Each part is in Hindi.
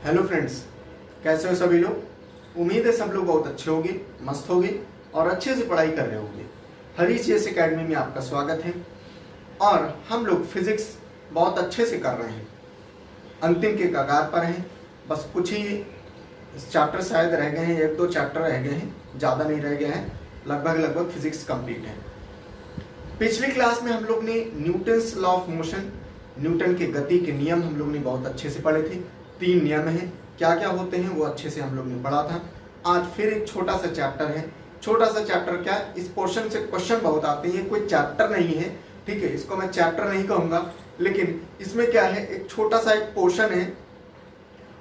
हेलो फ्रेंड्स, कैसे हो सभी लोग। उम्मीद है सब लोग बहुत अच्छे होंगे, मस्त होंगे और अच्छे से पढ़ाई कर रहे होंगे। हरीश एकेडमी में आपका स्वागत है और हम लोग फिजिक्स बहुत अच्छे से कर रहे हैं। अंतिम के कगार पर हैं। बस कुछ ही चैप्टर शायद रह गए हैं, 1-2 चैप्टर रह गए हैं, ज़्यादा नहीं रह गया है। लगभग फिजिक्स कंप्लीट है। पिछली क्लास में हम लोग ने Newton's law of motion, Newton के गति के नियम हम लोग ने बहुत अच्छे से पढ़े थे। 3 नियम हैं, क्या क्या होते हैं वो अच्छे से हम लोग ने पढ़ा था। आज फिर एक छोटा सा चैप्टर है। छोटा सा चैप्टर क्या, इस पोर्शन से क्वेश्चन बहुत आते हैं। कोई चैप्टर नहीं है, ठीक है, इसको मैं चैप्टर नहीं कहूँगा, लेकिन इसमें क्या है, एक छोटा सा एक पोर्शन है।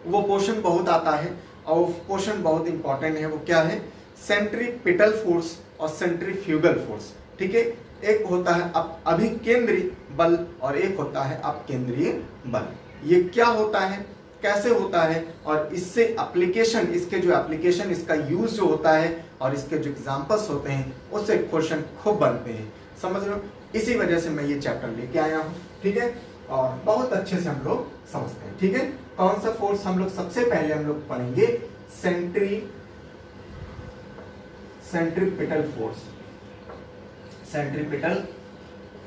वो पोर्शन बहुत आता है और वो पोर्शन बहुत इंपॉर्टेंट है। वो क्या है, सेंट्रीपिटल फोर्स और सेंट्रीफ्यूगल फोर्स। ठीक है, एक होता है अभिकेंद्री बल और एक होता है अपकेंद्रीय बल। ये क्या होता है, कैसे होता है और इससे एप्लीकेशन, इसके जो एप्लीकेशन, इसका यूज जो होता है और इसके जो एग्जांपल्स होते हैं उससे क्वेश्चन खूब बनते हैं, समझ रहे हो। इसी वजह से मैं ये चैप्टर लेके आया हूँ, ठीक है, और बहुत अच्छे से हम लोग समझते हैं। ठीक है, कौन सा फोर्स हम लोग सबसे पहले हम लोग पढ़ेंगे, सेंट्रीपिटल फोर्स। सेंट्रीपिटल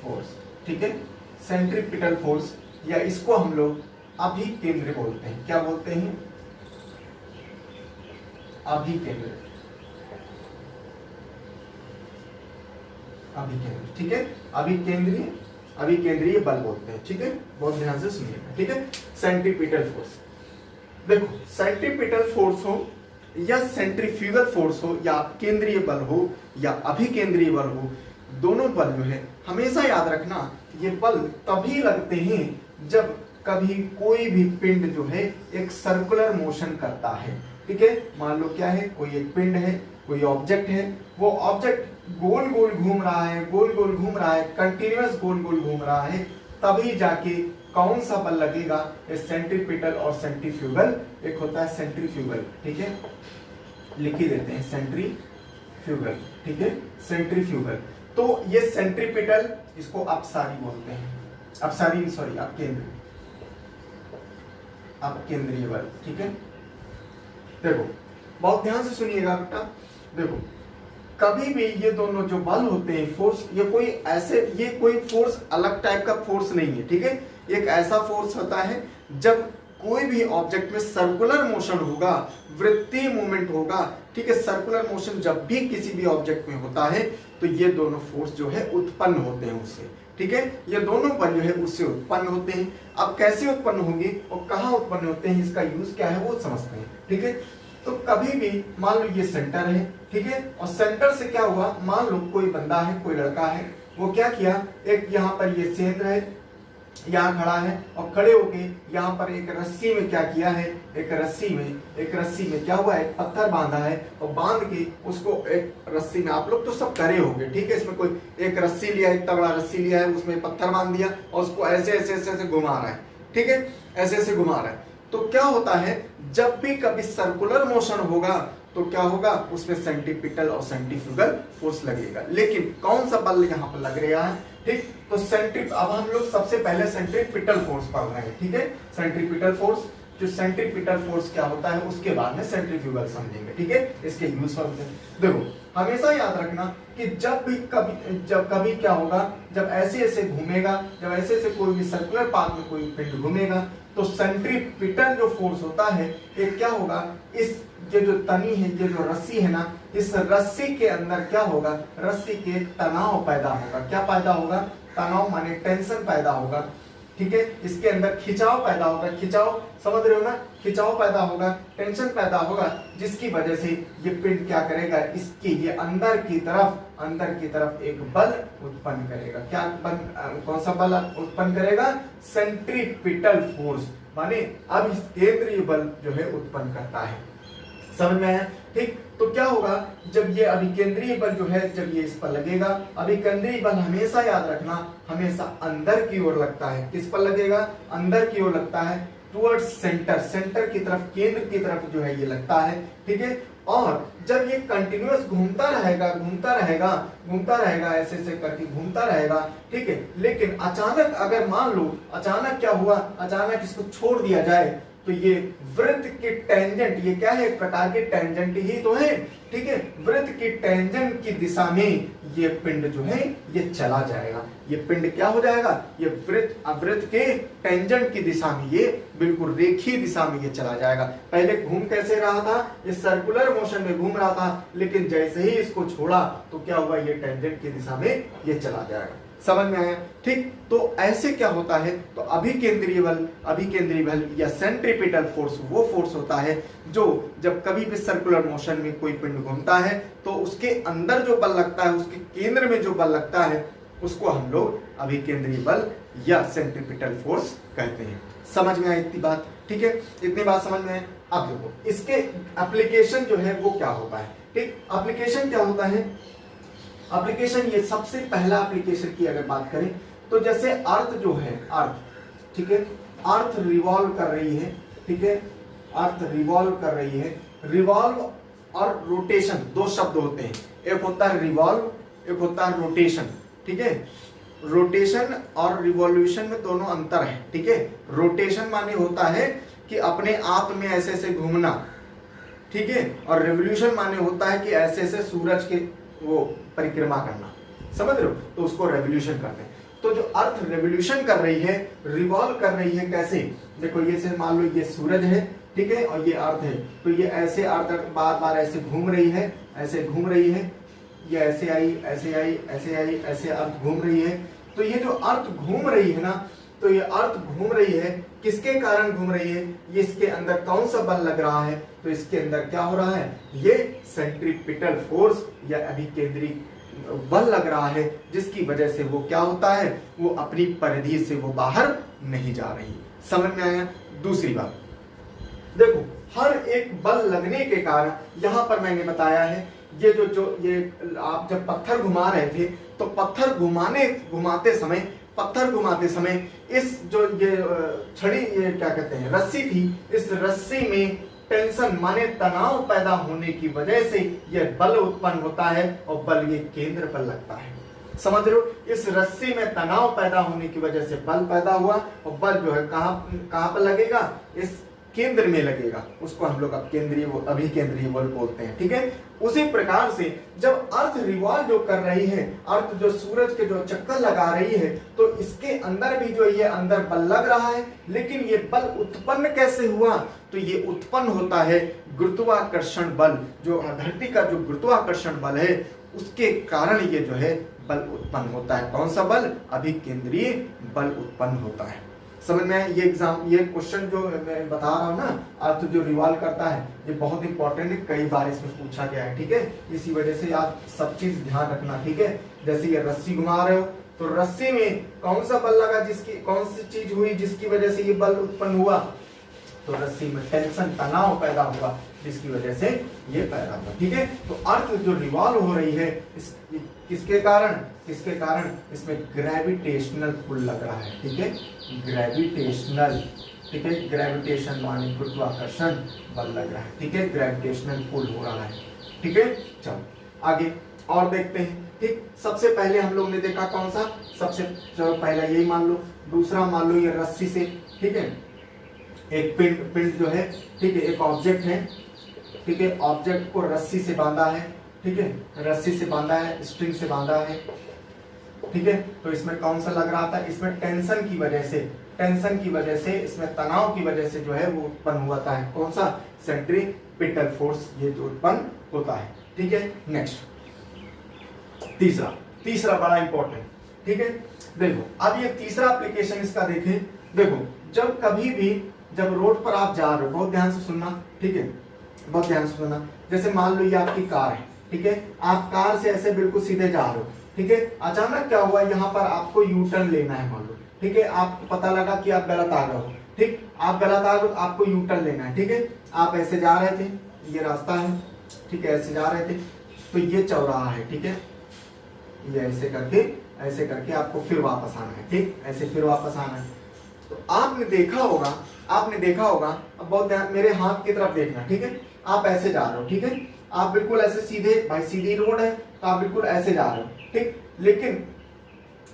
फोर्स, ठीक है, सेंट्रीपिटल फोर्स, या इसको हम लोग अभिकेंद्र बोलते हैं। क्या बोलते हैं, अभिकेंद्र, अभिकेंद्र, ठीक है, अभिकेंद्रीय बल बोलते हैं। ठीक है, बहुत ध्यान से सुनिएगा। ठीक है, सेंट्रीपिटल फोर्स, देखो सेंट्रीपिटल फोर्स हो या सेंट्रीफ्यूगल फोर्स हो या केंद्रीय बल हो या अभिकेंद्रीय बल हो, दोनों बल जो है हमेशा याद रखना, ये बल तभी लगते हैं जब कभी कोई भी पिंड जो है एक सर्कुलर मोशन करता है। ठीक है, मान लो क्या है, कोई एक पिंड है, कोई ऑब्जेक्ट है, वो ऑब्जेक्ट गोल गोल घूम रहा है, गोल गोल घूम रहा है, कंटिन्यूअस गोल गोल घूम रहा है, तभी जाके कौन सा बल लगेगा, सेंट्रीपिटल और सेंट्रीफ्यूगल। एक होता है सेंट्रीफ्यूगल, ठीक है, लिख ही देते हैं सेंट्रीफ्यूगल। ठीक है, सेंट्रीफ्यूगल। तो ये सेंट्रीपिटल, इसको अपसारी बोलते हैं, अपसारी सॉरी अपकेंद्रीय बल। ठीक है, देखो बहुत ध्यान से सुनिएगा बेटा। देखो कभी भी ये दोनों जो बल होते हैं, फोर्स, ये कोई फोर्स अलग टाइप का फोर्स नहीं है। ठीक है, एक ऐसा फोर्स होता है जब कोई भी ऑब्जेक्ट में सर्कुलर मोशन होगा, वृत्तीय मूवमेंट होगा। ठीक है, सर्कुलर मोशन जब भी किसी भी ऑब्जेक्ट में होता है तो ये दोनों फोर्स जो है उत्पन्न होते हैं उससे। ठीक है, ये दोनों बल जो है उससे उत्पन्न होते हैं। अब कैसे उत्पन्न होंगे और कहाँ उत्पन्न होते हैं, इसका यूज क्या है वो समझते हैं। ठीक है, तो कभी भी मान लो ये सेंटर है, ठीक है, और सेंटर से क्या हुआ, मान लो कोई बंदा है, कोई लड़का है, वो क्या किया, एक यहाँ पर ये केंद्र है, यहाँ खड़ा है और खड़े होके यहाँ पर एक रस्सी में क्या किया है, एक रस्सी में क्या हुआ है, पत्थर बांधा है और बांध के उसको एक रस्सी में, आप लोग तो सब करे होंगे, ठीक है, इसमें कोई एक रस्सी लिया, इतना बड़ा रस्सी लिया है, उसमें पत्थर बांध दिया और उसको ऐसे ऐसे ऐसे ऐसे घुमा रहा है। ठीक है, ऐसे ऐसे घुमा रहा है। तो क्या होता है, जब भी कभी सर्कुलर मोशन होगा तो क्या होगा, उसमें सेंट्रीपिटल और सेंट्रीफ्यूगल फोर्स लगेगा। लेकिन कौन सा बल यहाँ पर लग रहा है, ठीक, तो अब हम लोग सबसे पहले सेंट्रीपिटल फोर्स पढ़ रहे हैं। ठीक है, सेंट्रीपिटल फोर्स, जो सेंट्रीपिटल फोर्स क्या होता है उसके बाद में सेंट्रीफ्यूगल समझेंगे। ठीक है, इसके यूज समझेंगे। देखो हमेशा याद रखना कि जब कभी क्या होगा, जब ऐसे ऐसे घूमेगा, जब ऐसे ऐसे कोई भी सर्कुलर पाथ में कोई पिंड घूमेगा तो सेंट्रीपिटल जो फोर्स होता है, एक क्या होगा, इस ये जो तनी है, ये जो रस्सी है ना, इस रस्सी के अंदर क्या होगा, रस्सी के तनाव पैदा होगा। क्या पैदा होगा, तनाव माने टेंशन पैदा होगा। ठीक है, इसके अंदर खिंचाव पैदा होगा, खिंचाव समझ रहे हो ना, खिंचाव पैदा होगा, टेंशन पैदा होगा, जिसकी वजह से ये पिंड क्या करेगा, इसके ये अंदर की तरफ एक बल उत्पन्न करेगा। क्या कौन सा बल उत्पन्न करेगा, सेंट्रीपिटल फोर्स, माने अब इस केंद्रीय बल जो है उत्पन्न करता है। समझ में आया, ठीक। तो क्या होगा, जब ये अभिकेंद्रीय बल जो है, जब ये इस पर लगेगा, अभिकेंद्रीय बल हमेशा याद रखना, हमेशा अंदर की ओर लगता है। किस पर लगेगा, अंदर की ओर लगता है, टुवर्ड्स सेंटर की तरफ, केंद्र की तरफ जो है ये लगता है। ठीक है, और जब ये कंटिन्यूअस घूमता रहेगा ऐसे ऐसे करके घूमता रहेगा। ठीक है, लेकिन अचानक अगर मान लो, अचानक क्या हुआ, अचानक इसको छोड़ दिया जाए तो ये वृत्त की टेंजेंट, ये क्या है, एक प्रकार की टेंजेंट ही तो है, ठीक है। वृत्त की टेंजेंट की दिशा में ये पिंड जो है ये चला जाएगा। ये पिंड क्या हो जाएगा, ये वृत्त के टेंजेंट की दिशा में, ये बिल्कुल रेखीय दिशा में ये चला जाएगा। पहले घूम कैसे रहा था, ये सर्कुलर मोशन में घूम रहा था, लेकिन जैसे ही इसको छोड़ा तो क्या हुआ, ये टेंजेंट की दिशा में ये चला जाएगा। समझ में आया, ठीक। तो ऐसे क्या होता है, तो अभिकेंद्रीय बल या सेंट्रीपिटल फोर्स वो फोर्स होता है जो जब कभी भी सर्कुलर मोशन में कोई पिंड घूमता है तो उसके अंदर जो बल लगता है, उसके केंद्र में जो बल लगता है, उसको हम लोग अभिकेंद्रीय बल या सेंट्रीपिटल फोर्स कहते हैं। समझ में आई इतनी बात, ठीक है, इतनी बात समझ में आए। अब देखो इसके एप्लीकेशन जो है वो क्या होता है, ठीक। एप्लीकेशन क्या होता है, एप्लीकेशन, ये सबसे पहला एप्लीकेशन की अगर बात करें तो जैसे अर्थ जो है, अर्थ, ठीक है, अर्थ रिवॉल्व कर रही है, ठीक है, अर्थ रिवॉल्व कर रही है। रिवॉल्व और रोटेशन दो शब्द होते हैं, एक होता है रिवॉल्व, एक होता है रोटेशन, ठीक है। रोटेशन और रिवॉल्यूशन में दोनों अंतर है, ठीक है। रोटेशन माने होता है कि अपने आप में ऐसे ऐसे घूमना, ठीक है, और रिवॉल्यूशन माने होता है कि ऐसे ऐसे सूरज के वो परिक्रमा करना, समझ रहे हो, तो उसको रेवोल्यूशन करते हैं। तो जो अर्थ रेवोल्यूशन कर रही है, रिवॉल्व कर रही है, कैसे, देखो ये से मान लो ये सूरज है, ठीक है, और ये अर्थ है, तो ये ऐसे अर्थ बार बार ऐसे घूम रही है, ऐसे घूम रही है, ये ऐसे आई, ऐसे आई, ऐसे आई, ऐसे अर्थ घूम रही है। तो ये जो अर्थ घूम रही है ना, तो ये अर्थ घूम रही है, किसके कारण घूम रही है, ये इसके अंदर कौन सा बल लग रहा है, तो इसके अंदर क्या हो रहा है, ये सेंट्रीपिटल फोर्स या अभिकेंद्री बल लग रहा है, जिसकी वजह से वो क्या होता है, वो अपनी परिधि से वो बाहर नहीं जा रही। समझ में आया। दूसरी बात देखो, हर एक बल लगने के कारण, यहां पर मैंने बताया है, ये जो ये आप जब पत्थर घुमा रहे थे, तो पत्थर घुमाते समय इस जो ये छड़ी, ये क्या कहते हैं, रस्सी थी, इस रस्सी में टेंशन माने तनाव पैदा होने की वजह से यह बल उत्पन्न होता है और बल ये केंद्र पर लगता है। समझ रहे हो, इस रस्सी में तनाव पैदा होने की वजह से बल पैदा हुआ और बल जो है कहां पर लगेगा, इस केंद्र में लगेगा, उसको हम लोग अभिकेंद्रीय बल बोलते हैं, ठीक है। उसी प्रकार से जब अर्थ रिवॉल्व जो कर रही है, अर्थ जो सूरज के जो चक्कर लगा रही है, तो इसके अंदर भी जो ये अंदर बल लग रहा है, लेकिन ये बल उत्पन्न कैसे हुआ, तो ये उत्पन्न होता है गुरुत्वाकर्षण बल, जो धरती का जो गुरुत्वाकर्षण बल है, उसके कारण ये जो है बल उत्पन्न होता है। कौन सा बल, अभिकेंद्रीय बल उत्पन्न होता है। समझ में, ये क्वेश्चन जो मैं बता रहा हूँ ना, अर्थ जो रिवॉल्व करता है, ये बहुत इंपॉर्टेंट है, कई बार इसमें पूछा गया है, ठीक है। इसी वजह से आप सब चीज ध्यान रखना, ठीक है। जैसे ये रस्सी घुमा रहे हो, तो रस्सी में कौन सा बल लगा, जिसकी कौन सी चीज हुई जिसकी वजह से ये बल उत्पन्न हुआ, तो रस्सी में टेंशन, तनाव पैदा हुआ, जिसकी वजह से ये पैदा हुआ, ठीक है। तो अर्थ जो रिवॉल्व हो रही है, किसके कारण, इसमें ग्रेविटेशनल पुल लग रहा है, ठीक है, ग्रेविटेशनल, ठीक है, ग्रेविटेशन माने गुरुत्वाकर्षण बल लग रहा है, ठीक है, ग्रेविटेशनल पुल हो रहा है, ठीक है। चलो आगे और देखते हैं, ठीक। सबसे पहले हम लोग ने देखा कौन सा, चलो पहला यही मान लो, दूसरा मान लो ये रस्सी से, ठीक है, एक पिंड जो है, ठीक है, एक ऑब्जेक्ट है, ठीक है, ऑब्जेक्ट को रस्सी से बांधा है, ठीक है, रस्सी से बांधा है, स्ट्रिंग से बांधा है, ठीक है। तो इसमें कौन सा लग रहा था, इसमें टेंशन की वजह से, इसमें तनाव की वजह से जो है वो उत्पन्न हुआ था, कौन सा, सेंट्रीपिटल फोर्स, ये जो उत्पन्न होता है, ठीक है। नेक्स्ट तीसरा बड़ा इंपॉर्टेंट, ठीक है। देखो अब ये तीसरा एप्लीकेशन इसका देखें, देखो जब रोड पर आप जा रहे हो, बहुत ध्यान से सुनना, ठीक है, बहुत ध्यान से सुनना। जैसे मान लो ये आपकी कार है, ठीक है, आप कार से ऐसे बिल्कुल सीधे जा रहे हो, ठीक है, अचानक क्या हुआ, यहाँ पर आपको यू टर्न लेना है, मान लो, ठीक है, आपको पता लगा कि आप गलत आ गए हो, ठीक, आप गलत आ गए, आपको यू टर्न लेना है, ठीक है। आप ऐसे जा रहे थे, ये रास्ता है, ठीक है, ऐसे जा रहे थे, तो ये चौराहा है, ठीक है, ये ऐसे करके आपको फिर वापस आना है, ठीक, ऐसे फिर वापस आना है। तो आपने देखा होगा, अब बहुत ध्यान, मेरे हाथ की तरफ देखना, ठीक है, आप ऐसे जा रहे हो, ठीक है, आप बिल्कुल ऐसे सीधे, भाई सीधी रोड है, तो आप बिल्कुल ऐसे जा रहे हो, ठीक, लेकिन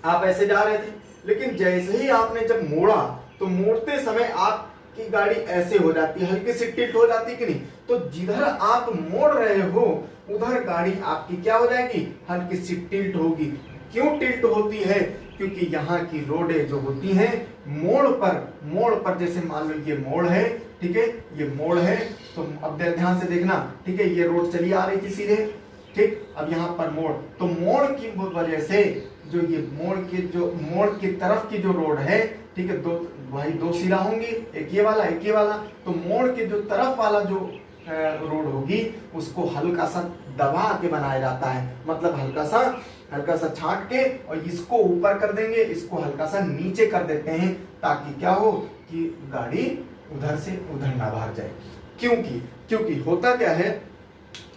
आप ऐसे जा रहे थे, लेकिन जैसे ही आपने जब मोड़ा, तो मोड़ते समय आप कि गाड़ी ऐसे हो जाती है, हल्की सी टिल्ट हो जाती है कि नहीं, तो जिधर आप मोड़ रहे हो उधर गाड़ी आपकी क्या हो जाएगी, हल्की सी टिल्ट होगी। क्यों टिल्ट होती है, क्योंकि यहाँ की रोडें जो होती हैं मोड़ पर जैसे मान लो ये मोड़ है, ठीक है, ये मोड़ है, तो अब ध्यान से देखना, ठीक है, ये रोड चली आ रही थी सीधे, ठीक, अब यहाँ पर मोड़, तो मोड़ की वजह से जो ये मोड़ की तरफ की जो रोड है, ठीक है, दो सिरा होंगी, एक ये वाला एक ये वाला, तो मोड़ के जो तरफ वाला जो रोड होगी उसको हल्का सा दबा के बनाया जाता है, मतलब हल्का सा छांट के और इसको ऊपर कर देंगे, इसको हल्का सा नीचे कर देते हैं, ताकि क्या हो कि गाड़ी उधर से उधर ना भाग जाए। क्योंकि होता क्या है,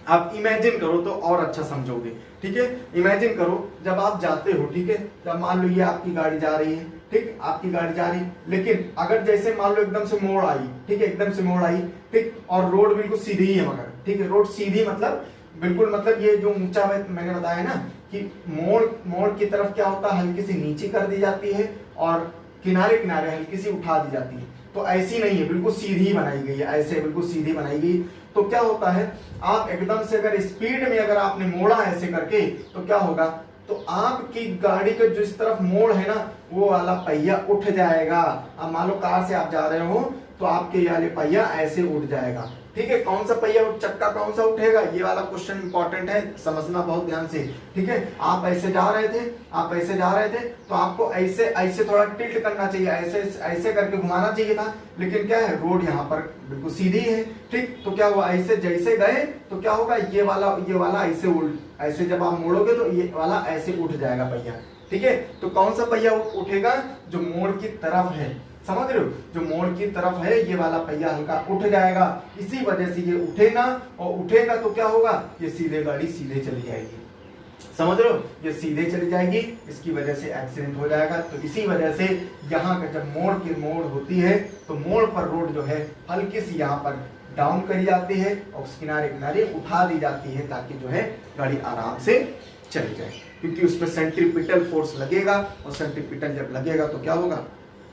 आप इमेजिन करो तो और अच्छा समझोगे, ठीक है, इमेजिन करो जब आप जाते हो, ठीक है, जब मान लो ये आपकी गाड़ी जा रही है, ठीक, आपकी गाड़ी जा रही है, लेकिन अगर जैसे मान लो एकदम से मोड़ आई, ठीक है, एकदम से मोड़ आई, ठीक, और रोड बिल्कुल सीधी ही है, मगर ठीक है, रोड सीधी मतलब बिल्कुल, मतलब ये जो ऊंचा मैंने बताया ना कि मोड़ की तरफ क्या होता है, हल्की सी नीचे कर दी जाती है और किनारे किनारे हल्की सी उठा दी जाती है, तो ऐसी नहीं है, बिल्कुल सीधी बनाई गई है, ऐसे बिल्कुल सीधी बनाई गई। तो क्या होता है, आप एकदम से अगर स्पीड में अगर आपने मोड़ा ऐसे करके, तो क्या होगा, तो आपकी गाड़ी का जिस तरफ मोड़ है ना, वो वाला पहिया उठ जाएगा। अब मान लो कार से आप जा रहे हो तो आपके ये वाले पहिया ऐसे उठ जाएगा, ठीक है, कौन सा पहिया चक्का कौन सा उठेगा, ये वाला क्वेश्चन इंपॉर्टेंट है, समझना बहुत ध्यान से, ठीक है। आप ऐसे जा रहे थे तो आपको ऐसे थोड़ा टिल्ट करना चाहिए, ऐसे करके घुमाना चाहिए था, लेकिन क्या है, रोड यहाँ पर बिल्कुल सीधी है, ठीक, तो क्या हुआ, ऐसे जैसे गए तो क्या होगा, ये वाला ऐसे जब आप मोड़ोगे तो ये वाला ऐसे उठ जाएगा पहिया, ठीक है। तो कौन सा पहिया उठेगा, जो मोड़ की तरफ है, समझ रहे हो, जो मोड़ की तरफ है ये वाला पहिया हल्का उठ जाएगा, इसी वजह से ये उठेगा, और उठेगा तो क्या होगा, ये गाड़ी सीधे चली जाएगी, समझ रहे हो, ये सीधे चली जाएगी, इसकी वजह से एक्सीडेंट हो जाएगा। तो इसी वजह से यहाँ का जब मोड़ होती है तो मोड़ पर रोड जो है हल्की सी यहाँ पर डाउन करी जाती है और उस किनारे उठा दी जाती है, ताकि जो है गाड़ी आराम से चली जाए, क्योंकि उस पर सेंट्रीपिटल फोर्स लगेगा, और सेंट्रीपिटल जब लगेगा तो क्या होगा,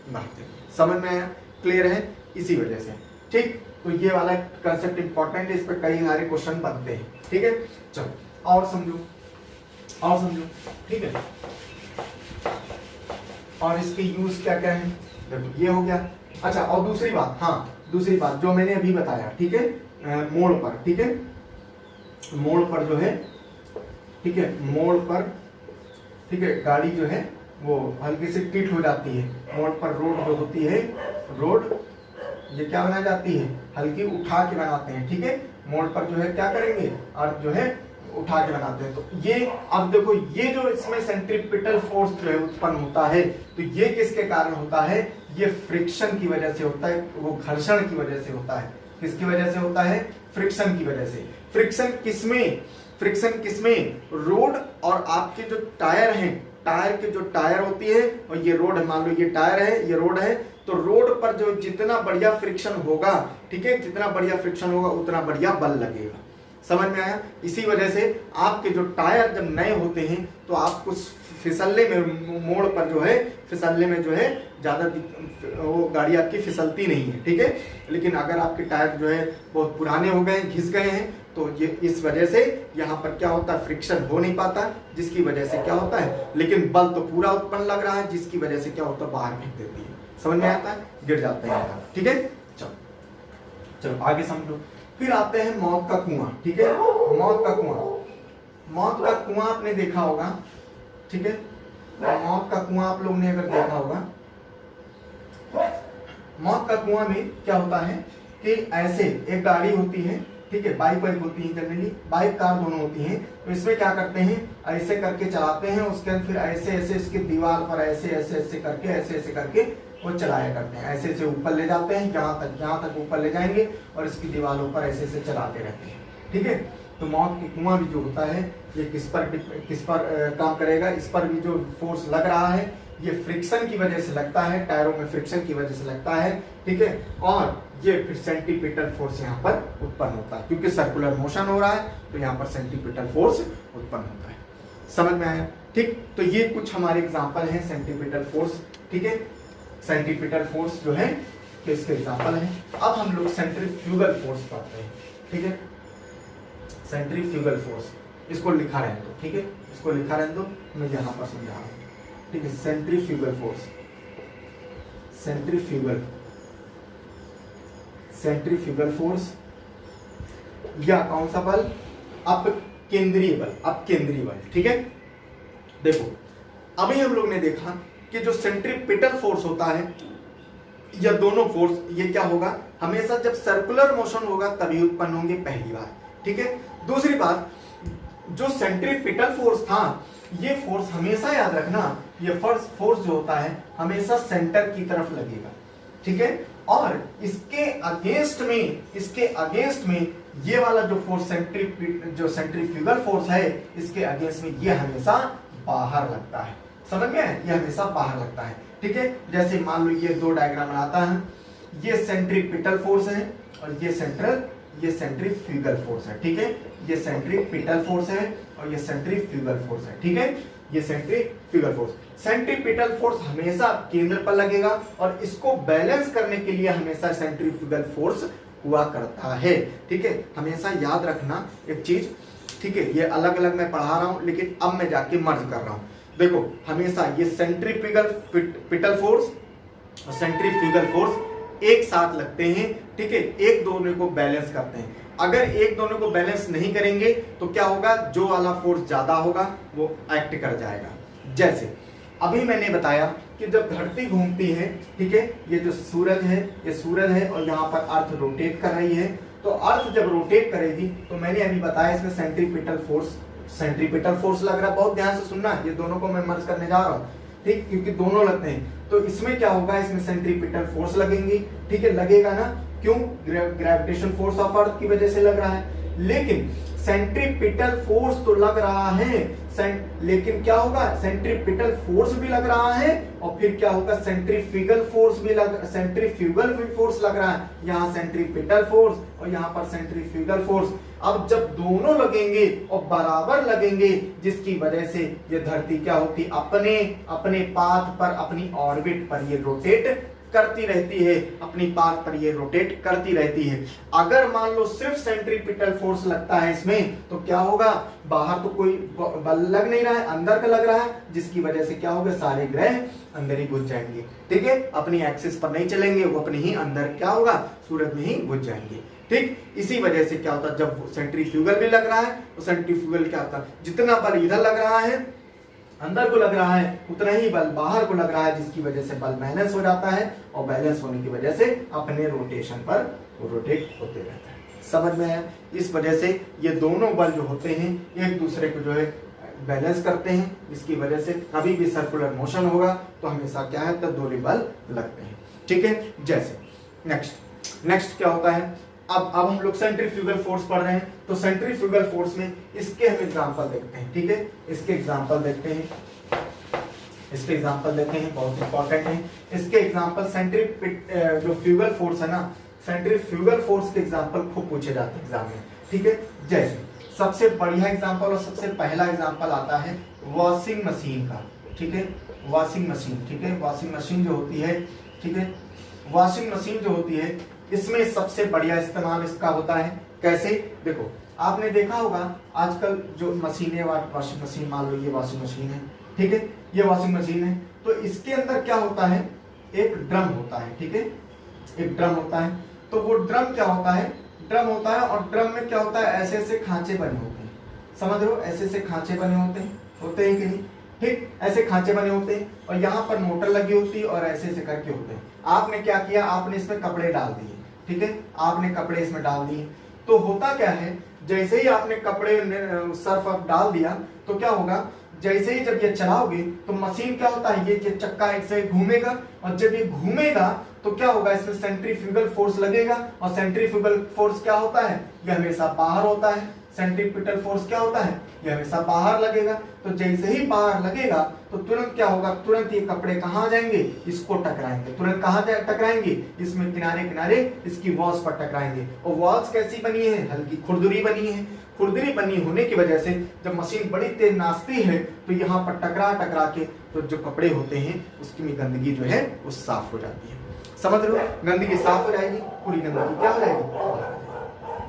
भागते। समझ में आया, क्लियर है, इसी वजह से, ठीक। तो ये वाला कंसेप्ट इंपॉर्टेंट है, इस पर कई सारे क्वेश्चन बनते हैं, ठीक है। चलो और समझो, ठीक है, और इसके यूज क्या क्या है, देखो ये हो गया। अच्छा, और दूसरी बात जो मैंने अभी बताया, ठीक है, मोड़ पर, ठीक है, मोड़ पर जो है, ठीक है, मोड़ पर, ठीक है, गाड़ी जो है वो हल्की से टिल्ट हो जाती है, मोड़ पर रोड जो होती है, रोड ये क्या बनाई जाती है, हल्की उठा के बनाते हैं, ठीक है, मोड़ पर जो है क्या करेंगे, और जो है उठा के बनाते हैं। तो ये अब देखो, ये जो इसमें सेंट्रीपिटल फोर्स जो है उत्पन्न होता है, तो ये किसके कारण होता है, ये फ्रिक्शन की वजह से होता है, वो घर्षण की वजह से होता है। किसकी वजह से होता है, फ्रिक्शन की वजह से। फ्रिक्शन किसमें, रोड और आपके जो टायर हैं, टायर के जो टायर होती है, और ये रोड है, मान लो ये टायर है, ये रोड है, तो रोड पर जो जितना बढ़िया फ्रिक्शन होगा, ठीक है, जितना बढ़िया फ्रिक्शन होगा उतना बढ़िया बल लगेगा। समझ में आया। इसी वजह से आपके जो टायर जब नए होते हैं तो आपको फिसलने में, मोड़ पर जो है फिसलने में जो है ज्यादा वो गाड़ी आपकी फिसलती नहीं है, ठीक है। लेकिन अगर आपके टायर जो है बहुत पुराने हो गए, घिस गए हैं, तो ये इस वजह से यहाँ पर क्या होता है, फ्रिक्शन हो नहीं पाता, जिसकी वजह से क्या होता है, लेकिन बल तो पूरा उत्पन्न लग रहा है, जिसकी वजह से क्या होता है, बाहर फेंक देती है। समझ में आता है, गिर जाता है, ठीक है। चलो आगे समझो। फिर आते हैं मौत का कुआं, ठीक है। मौत का कुआं आपने देखा होगा, ठीक है। मौत का कुआं आप लोगों ने अगर देखा होगा, मौत का कुआं में क्या होता है कि ऐसे एक गाड़ी होती है, ठीक है, बाइक होती है, जनरली बाइक कार दोनों होती हैं, तो इसमें क्या करते हैं, ऐसे करके चलाते हैं, उसके अंदर फिर ऐसे इसके दीवार पर ऐसे करके वो चलाया करते हैं, ऐसे ऊपर ले जाते हैं, जहाँ तक ऊपर ले जाएंगे, और इसकी दीवारों पर ऐसे चलाते रहते हैं, ठीक है। तो मौत की कुआं भी जो होता है, ये किस पर काम करेगा, इस पर भी जो फोर्स लग रहा है, ये फ्रिक्शन की वजह से लगता है, टायरों में फ्रिक्शन की वजह से लगता है, ठीक है। और ये फिर सेंट्रीपिटल फोर्स यहाँ पर उत्पन्न होता है, क्योंकि सर्कुलर मोशन हो रहा है, तो यहाँ पर सेंट्रीपिटल फोर्स उत्पन्न होता है। समझ में आया, ठीक। तो ये कुछ हमारे एग्जाम्पल हैं सेंट्रीपिटल फोर्स, ठीक है। सेंट्रीपिटल फोर्स जो है कि इसके एग्जाम्पल है। अब हम लोग सेंट्रीफ्यूगल फोर्स पढ़ते हैं, ठीक है। सेंट्रीफ्यूगल फोर्स, इसको लिखा रहने दो, ठीक है, इसको लिखा रहने दो, मैं यहाँ पर समझा रहा हूँ, ठीक है। सेंट्रीफ्यूगल फोर्स, सेंट्रीफ्यूगल फोर्स या कौन सा बल, अपकेंद्रीय बल, ठीक है। देखो अभी हम लोग ने देखा कि जो सेंट्रीपिटल फोर्स होता है या दोनों फोर्स, ये क्या होगा, हमेशा जब सर्कुलर मोशन होगा तभी उत्पन्न होंगे, पहली बात, ठीक है। दूसरी बात, जो सेंट्रीपिटल फोर्स था, ये फोर्स हमेशा याद रखना, ये फोर्स जो होता है हमेशा सेंटर की तरफ लगेगा, ठीक है। और इसके अगेंस्ट में ये वाला जो फोर्स सेंट्रीफ्यूगल फोर्स है, इसके अगेंस्ट में ये हमेशा बाहर लगता है, समझ में है, ये हमेशा बाहर लगता है, ठीक है। जैसे मान लो ये दो डायग्राम बनाता है, ये सेंट्रीपिटल फोर्स है और ये सेंट्रीफ्यूगल फोर्स है, ठीक है। ये सेंट्रीपिटल फोर्स है और ये सेंट्रीफ्यूगल फोर्स है, ठीक है। ये सेंट्रीफ्यूगल फोर्स, सेंट्रीपिटल फोर्स हमेशा केंद्र पर लगेगा और इसको बैलेंस करने के लिए हमेशा सेंट्रीफ्यूगल फोर्स हुआ करता है, ठीक है। हमेशा याद रखना एक चीज, ठीक है, ये अलग अलग मैं पढ़ा रहा हूं लेकिन अब मैं जाके मर्ज कर रहा हूं। देखो हमेशा ये सेंट्रीपिटल फोर्स और सेंट्रीफ्यूगल फोर्स एक साथ लगते हैं, ठीक है, एक दोनों को बैलेंस करते हैं। अगर एक दोनों को बैलेंस नहीं करेंगे तो क्या होगा, जो वाला फोर्स ज्यादा होगा वो एक्ट कर जाएगा। जैसे अभी मैंने बताया कि जब धरती घूमती है, ठीक है, ये जो सूरज है, ये सूरज है और यहाँ पर अर्थ रोटेट कर रही है, तो अर्थ जब रोटेट करेगी तो मैंने अभी बताया इसमें सेंट्रीपिटल फोर्स लग रहा है, बहुत ध्यान से सुनना, ये दोनों को मैं मर्ज करने जा रहा हूँ, ठीक, क्योंकि दोनों लगते हैं। तो इसमें क्या होगा, इसमें सेंट्रीपिटल फोर्स लगेंगी, ठीक है, लगेगा ना, क्यों, ग्रेविटेशन फोर्स ऑफ अर्थ की वजह से लग रहा है। लेकिन सेंट्रीपिटल फोर्स तो लग रहा है, लेकिन क्या होगा, सेंट्रीपिटल फोर्स भी लग रहा है और फिर क्या होगा, सेंट्रीफ्यूगल फोर्स लग रहा है। यहाँ सेंट्रीपिटल फोर्स और यहाँ पर सेंट्रीफ्यूगल फोर्स। अब जब दोनों लगेंगे और बराबर लगेंगे, जिसकी वजह से ये धरती क्या होती, अपने पाथ पर, अपनी ऑर्बिट पर ये रोटेट करती रहती है, अपनी पाथ पर ये रोटेट करती रहती है। अगर मान लो सिर्फ सेंट्रीपिटल फोर्स लगता है इसमें, तो क्या होगा, बाहर तो कोई बल लग नहीं रहा है, अंदर का लग रहा है, जिसकी वजह से क्या होगा, सारे ग्रह अंदर ही घुस जाएंगे, ठीक है, अपनी एक्सिस पर नहीं चलेंगे, वो अपने ही अंदर क्या होगा, सूरज में ही घुस जाएंगे, ठीक। इसी वजह से क्या होता है, जब सेंट्रीफ्यूगल भी लग रहा है तो सेंट्रीफ्यूगल क्या होता है, जितना बल इधर लग रहा है, अंदर को लग रहा है, उतना ही बल बाहर को लग रहा है, जिसकी वजह से बल बैलेंस हो जाता है और बैलेंस होने की वजह से अपने रोटेशन पर वो रोटेट होते रहता है। समझ में आया? इस वजह से ये दोनों बल जो होते हैं एक दूसरे को जो है बैलेंस करते हैं, जिसकी वजह से कभी भी सर्कुलर मोशन होगा तो हमेशा क्या है, तो दोनों बल लगते हैं, ठीक है। जैसे नेक्स्ट क्या होता है, अब हम लोग सेंट्रीफ्यूगल फोर्स पढ़ रहे हैं, तो सेंट्रीफ्यूगल फोर्स में इसके हम एग्जांपल देखते हैं, ठीक है, इसके एग्जांपल देखते हैं, बहुत इंपॉर्टेंट है। इसके एग्जांपल जो फ्यूगल फोर्स है ना, सेंट्रीफ्यूगल फोर्स के एग्जांपल खूब पूछे जाते हैं एग्जाम में, ठीक है। जैसे सबसे बढ़िया एग्जांपल और सबसे पहला एग्जांपल आता है वॉशिंग मशीन का, ठीक है, वॉशिंग मशीन, ठीक है, वॉशिंग मशीन जो होती है, ठीक है, वॉशिंग मशीन जो होती है, इसमें सबसे बढ़िया इस्तेमाल इसका होता है। कैसे, देखो आपने देखा होगा आजकल जो मशीन है, वॉशिंग मशीन, मान लो ये वॉशिंग मशीन है, ठीक है, ये वॉशिंग मशीन है, तो इसके अंदर क्या होता है, एक ड्रम होता है, ठीक है, एक ड्रम होता है। तो वो ड्रम क्या होता है, ड्रम होता है और ड्रम में क्या होता है, ऐसे ऐसे खांचे बने होते हैं, समझ रहे हो, ऐसे ऐसे खांचे बने होते हैं कि नहीं, ठीक, ऐसे खांचे बने होते हैं और यहाँ पर मोटर लगी होती है और ऐसे ऐसे करके होते हैं। आपने क्या किया, आपने इसमें कपड़े डाल दिए, ठीक है, आपने कपड़े इसमें डाल दिए, तो होता क्या है, जैसे ही आपने कपड़े सर्फ डाल दिया तो क्या होगा, जैसे ही जब ये चलाओगे तो मशीन क्या होता है, ये चक्का एक से घूमेगा और जब ये घूमेगा तो क्या होगा, इसमें सेंट्रीफ्यूगल फोर्स लगेगा और सेंट्रीफ्यूगल फोर्स क्या होता है, ये हमेशा बाहर होता है। सेंट्रीपिटल फोर्स क्या होता है, ये हमेशा बाहर लगेगा। तो जैसे ही बाहर लगेगा तो तुरंत क्या होगा, तुरंत ये कपड़े कहाँ जाएंगे, इसको टकराएंगे। तुरंत कहाँ टकराएंगे, इसमें किनारे किनारे इसकी वॉल्स पर टकराएंगे। और वॉल्स कैसी बनी है, हल्की खुरदुरी बनी है। खुरदुरी बनी होने की वजह से जब मशीन बड़ी तेज नाचती है तो यहाँ पर टकरा टकरा के तो जो कपड़े होते हैं उसकी में गंदगी जो है वो साफ हो जाती है। समझ रहे हो, गंदगी साफ हो जाएगी, पूरी गंदगी क्या हो जाएगी,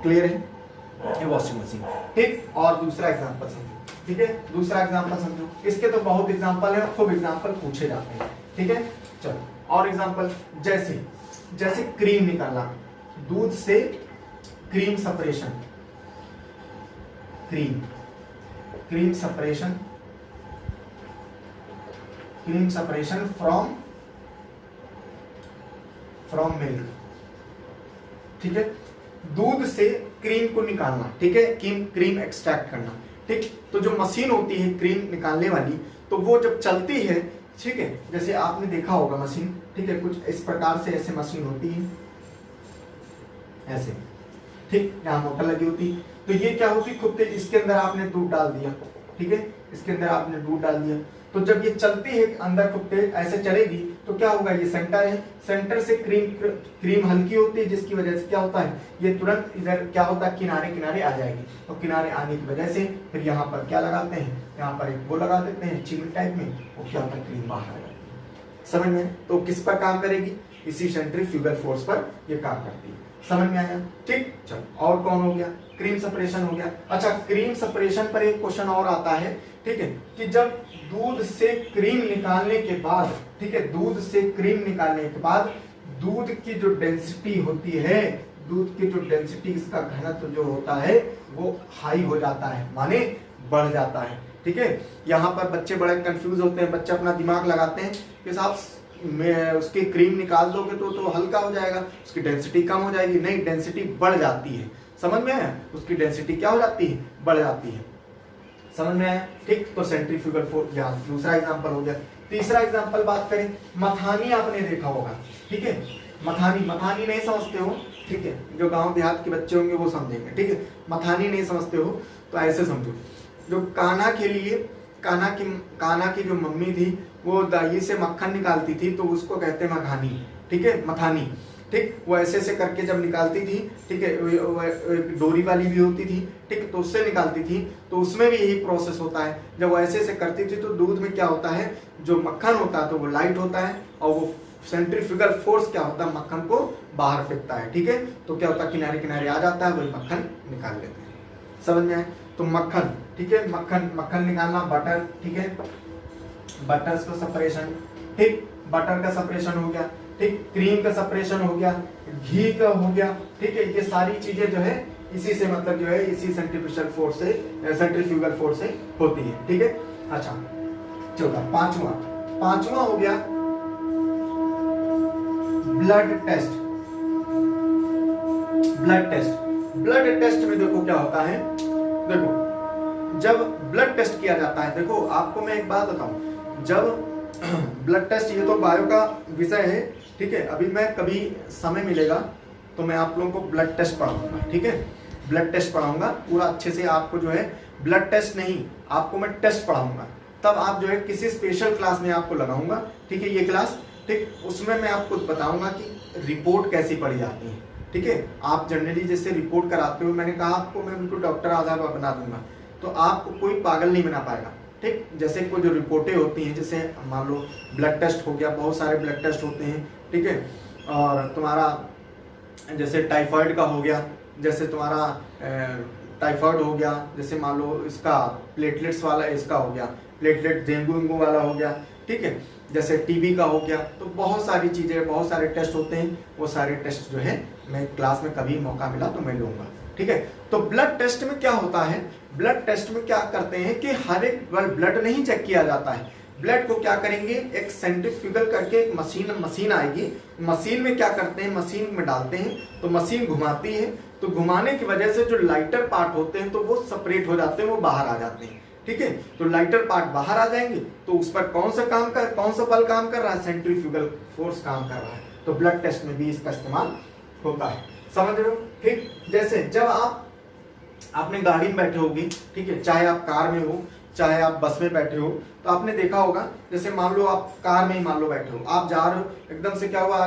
क्लियर है, ये वॉशिंग मशीन। ठीक, और दूसरा एग्जांपल समझो, ठीक है, दूसरा एग्जांपल समझो, इसके तो बहुत एग्जांपल है, खूब एग्जांपल पूछे जाते हैं, ठीक है। चलो और एग्जांपल, जैसे जैसे क्रीम निकालना, दूध से cream separation, cream separation from milk, ठीक है, दूध से क्रीम को निकालना, ठीक है, क्रीम एक्सट्रैक्ट करना, ठीक। तो जो मशीन होती है क्रीम निकालने वाली, तो वो जब चलती है, ठीक है, जैसे आपने देखा होगा मशीन, ठीक है, कुछ इस प्रकार से ऐसे मशीन होती है, ऐसे, ठीक, यहाँ मोटर लगी होती, तो ये क्या होती, खुद इसके अंदर आपने दूध डाल दिया, ठीक है, इसके अंदर आपने दूध डाल दिया, तो जब ये चलती है अंदर कुत्ते ऐसे चलेगी, तो क्या होगा, ये सेंटर है, सेंटर से क्रीम हल्की होती है, जिसकी वजह से क्या होता है, ये तुरंत इधर क्या होता है, किनारे किनारे आ जाएगी, तो किनारे आने की वजह से फिर यहाँ पर क्या लगाते हैं, यहाँ पर एक वो लगा देते हैं चिमनी टाइप में, वो क्या होता है, क्रीम बाहर आ जाती है, समझ में। तो किस पर काम करेगी, इसी सेंट्रीफ्यूगल फोर्स पर ये काम करती है, समझ में आया, ठीक। चलो और कौन हो गया, क्रीम सेपरेशन हो गया। अच्छा, क्रीम सेपरेशन पर एक क्वेश्चन और आता है, ठीक है, कि जब दूध से क्रीम निकालने के बाद, ठीक है, दूध से क्रीम निकालने के बाद दूध की जो डेंसिटी होती है, दूध की जो डेंसिटी, इसका घनत्व जो होता है वो हाई हो जाता है, माने बढ़ जाता है, ठीक है। यहाँ पर बच्चे बड़े कंफ्यूज होते हैं, बच्चे अपना दिमाग लगाते हैं कि साहब में उसकी क्रीम निकाल दोगे तो हल्का हो जाएगा, उसकी डेंसिटी कम हो जाएगी, नहीं, डेंसिटी बढ़ जाती है, समझ में आया, उसकी डेंसिटी क्या हो जाती है, बढ़ जाती है, समझ में आया, ठीक। तो सेंट्रीफ्यूगल फोर्स, यहाँ दूसरा एग्जांपल हो गया। तीसरा एग्जांपल बात करें, मथानी आपने देखा होगा, ठीक है, मथानी नहीं समझते हो, ठीक है, जो गांव देहात के बच्चे होंगे वो समझेंगे, ठीक है, मथानी नहीं समझते हो तो ऐसे समझो, जो कान्हा के लिए, कान्हा की जो मम्मी थी वो दही से मक्खन निकालती थी, तो उसको कहते हैं मखानी, ठीक है, मथानी, ठीक, वो ऐसे ऐसे करके जब निकालती थी, ठीक है, एक डोरी वाली भी होती थी, ठीक, तो उससे निकालती थी, तो उसमें भी यही प्रोसेस होता है, जब वो ऐसे ऐसे करती थी तो दूध में क्या होता है, जो मक्खन होता है तो वो लाइट होता है, और वो सेंट्रीफ्यूगल फोर्स क्या होता है, मक्खन को बाहर फेंकता है, ठीक है, तो क्या होता है, किनारे किनारे आ जाता है, वही मक्खन निकाल लेते हैं, समझ में आए। तो मक्खन, ठीक है, मक्खन निकालना, बटर, ठीक है, बटर का सेपरेशन, ठीक, बटर का सेपरेशन हो गया, ठीक, क्रीम का सेपरेशन हो गया, घी का हो गया, ठीक है, ये सारी चीजें जो है इसी से, मतलब जो है इसी सेंट्रीफ्यूगल फोर्स से होती है, ठीक है। अच्छा, चौथा, पांचवा हो गया ब्लड टेस्ट। ब्लड टेस्ट में देखो क्या होता है, देखो जब ब्लड टेस्ट किया जाता है, देखो आपको मैं एक बात बताऊं, जब ब्लड टेस्ट, ये तो बायो का विषय है, ठीक है, अभी मैं कभी समय मिलेगा तो मैं आप लोगों को ब्लड टेस्ट पढ़ाऊंगा, ठीक है, ब्लड टेस्ट पढ़ाऊंगा पूरा अच्छे से, आपको जो है ब्लड टेस्ट नहीं, आपको मैं टेस्ट पढ़ाऊंगा, तब आप जो है किसी स्पेशल क्लास में आपको लगाऊंगा, ठीक है, ये क्लास, ठीक, उसमें मैं आपको बताऊंगा कि रिपोर्ट कैसी पढ़ी जाती है, ठीक है। आप जनरली जैसे रिपोर्ट कराते हो, मैंने कहा आपको मैं बिल्कुल डॉक्टर आधार पर बना दूंगा, तो आपको कोई पागल नहीं बना पाएगा, ठीक। जैसे कोई जो रिपोर्टें होती हैं, जैसे मान लो ब्लड टेस्ट हो गया, बहुत सारे ब्लड टेस्ट होते हैं, ठीक है, और तुम्हारा जैसे टाइफाइड का हो गया, जैसे तुम्हारा टाइफाइड हो गया, जैसे मान लो इसका प्लेटलेट्स वाला इसका हो गया, प्लेटलेट डेंगू वाला हो गया, ठीक है, जैसे टीबी का हो गया, तो बहुत सारी चीजें, बहुत सारे टेस्ट होते हैं, वो सारे टेस्ट जो है मैं क्लास में कभी मौका मिला तो मैं लूंगा, ठीक है। तो ब्लड टेस्ट में क्या होता है, ब्लड टेस्ट में क्या करते हैं कि हर एक ब्लड नहीं चेक किया जाता है, ब्लड को क्या करेंगे, एक सेंट्रीफ्यूगल करके एक मशीन आएगी, मशीन में क्या करते हैं, मशीन में डालते हैं, तो मशीन घुमाती है, तो घुमाने की वजह से जो लाइटर पार्ट होते हैं तो वो सेपरेट हो जाते हैं, वो बाहर आ जाते हैं, ठीक है। तो लाइटर पार्ट बाहर आ जाएंगे, तो उस पर कौन सा बल काम कर रहा है, सेंट्रीफ्यूगल फोर्स काम कर रहा है, तो ब्लड टेस्ट में भी इसका इस्तेमाल होता है, समझ रहे हो, ठीक। जैसे जब आप अपने गाड़ी में बैठे होगे, ठीक है, चाहे आप कार में हो चाहे आप बस में बैठे हो, तो आपने देखा होगा, जैसे मान लो आप कार में ही मान लो बैठे हो, आप जा रहे हो, एकदम से क्या हुआ,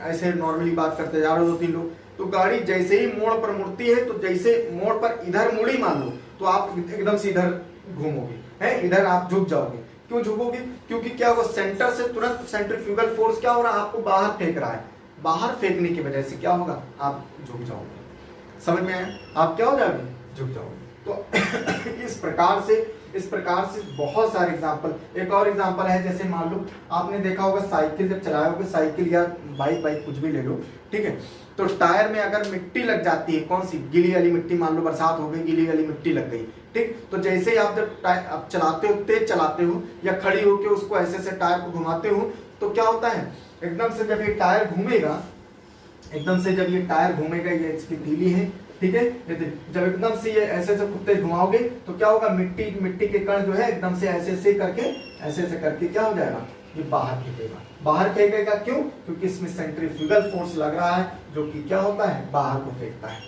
ऐसे नॉर्मली बात करते जा रहे हो 2-3 लोग, तो गाड़ी जैसे ही मोड़ पर मुड़ती है, तो जैसे मोड़ पर इधर मुड़ी मान लो, तो आप एकदम से इधर घूमोगे, है, इधर आप झुक जाओगे, क्यों झुकोगे? क्योंकि क्या होगा, सेंटर से तुरंत सेंट्रीफ्यूगल फोर्स क्या हो रहा है, आपको बाहर फेंक रहा है। बाहर फेंकने की वजह से क्या होगा, आप झुक जाओगे। समझ में आया? आप क्या हो जाओगे, झुक जाओगे। तो इस प्रकार से बहुत सारे एग्जाम्पल। एक और एग्जाम्पल है, जैसे मान लो आपने देखा होगा साइकिल जब चलाए होगे, साइकिल या बाइक कुछ भी ले लो, ठीक है, तो टायर में अगर मिट्टी लग जाती है, कौन सी, गीली वाली मिट्टी, मान लो बरसात हो गई, गीली वाली मिट्टी लग गई, ठीक, तो जैसे ही आप जब आप चलाते हो, तेज चलाते हो या खड़ी होकर उसको ऐसे टायर को घुमाते हो, तो क्या होता है, एकदम से जब ये टायर घूमेगा, ये इसकी तीली है, ठीक है, जब एकदम से ये ऐसे कुत्ते घुमाओगे तो क्या होगा, मिट्टी के कण जो है एकदम से ऐसे करके क्या हो जाएगा, ये बाहर फेंकेगा। क्यों? क्योंकि इसमें सेंट्रीफ्यूगल फोर्स लग रहा है, जो कि क्या होता है, बाहर को फेंकता है।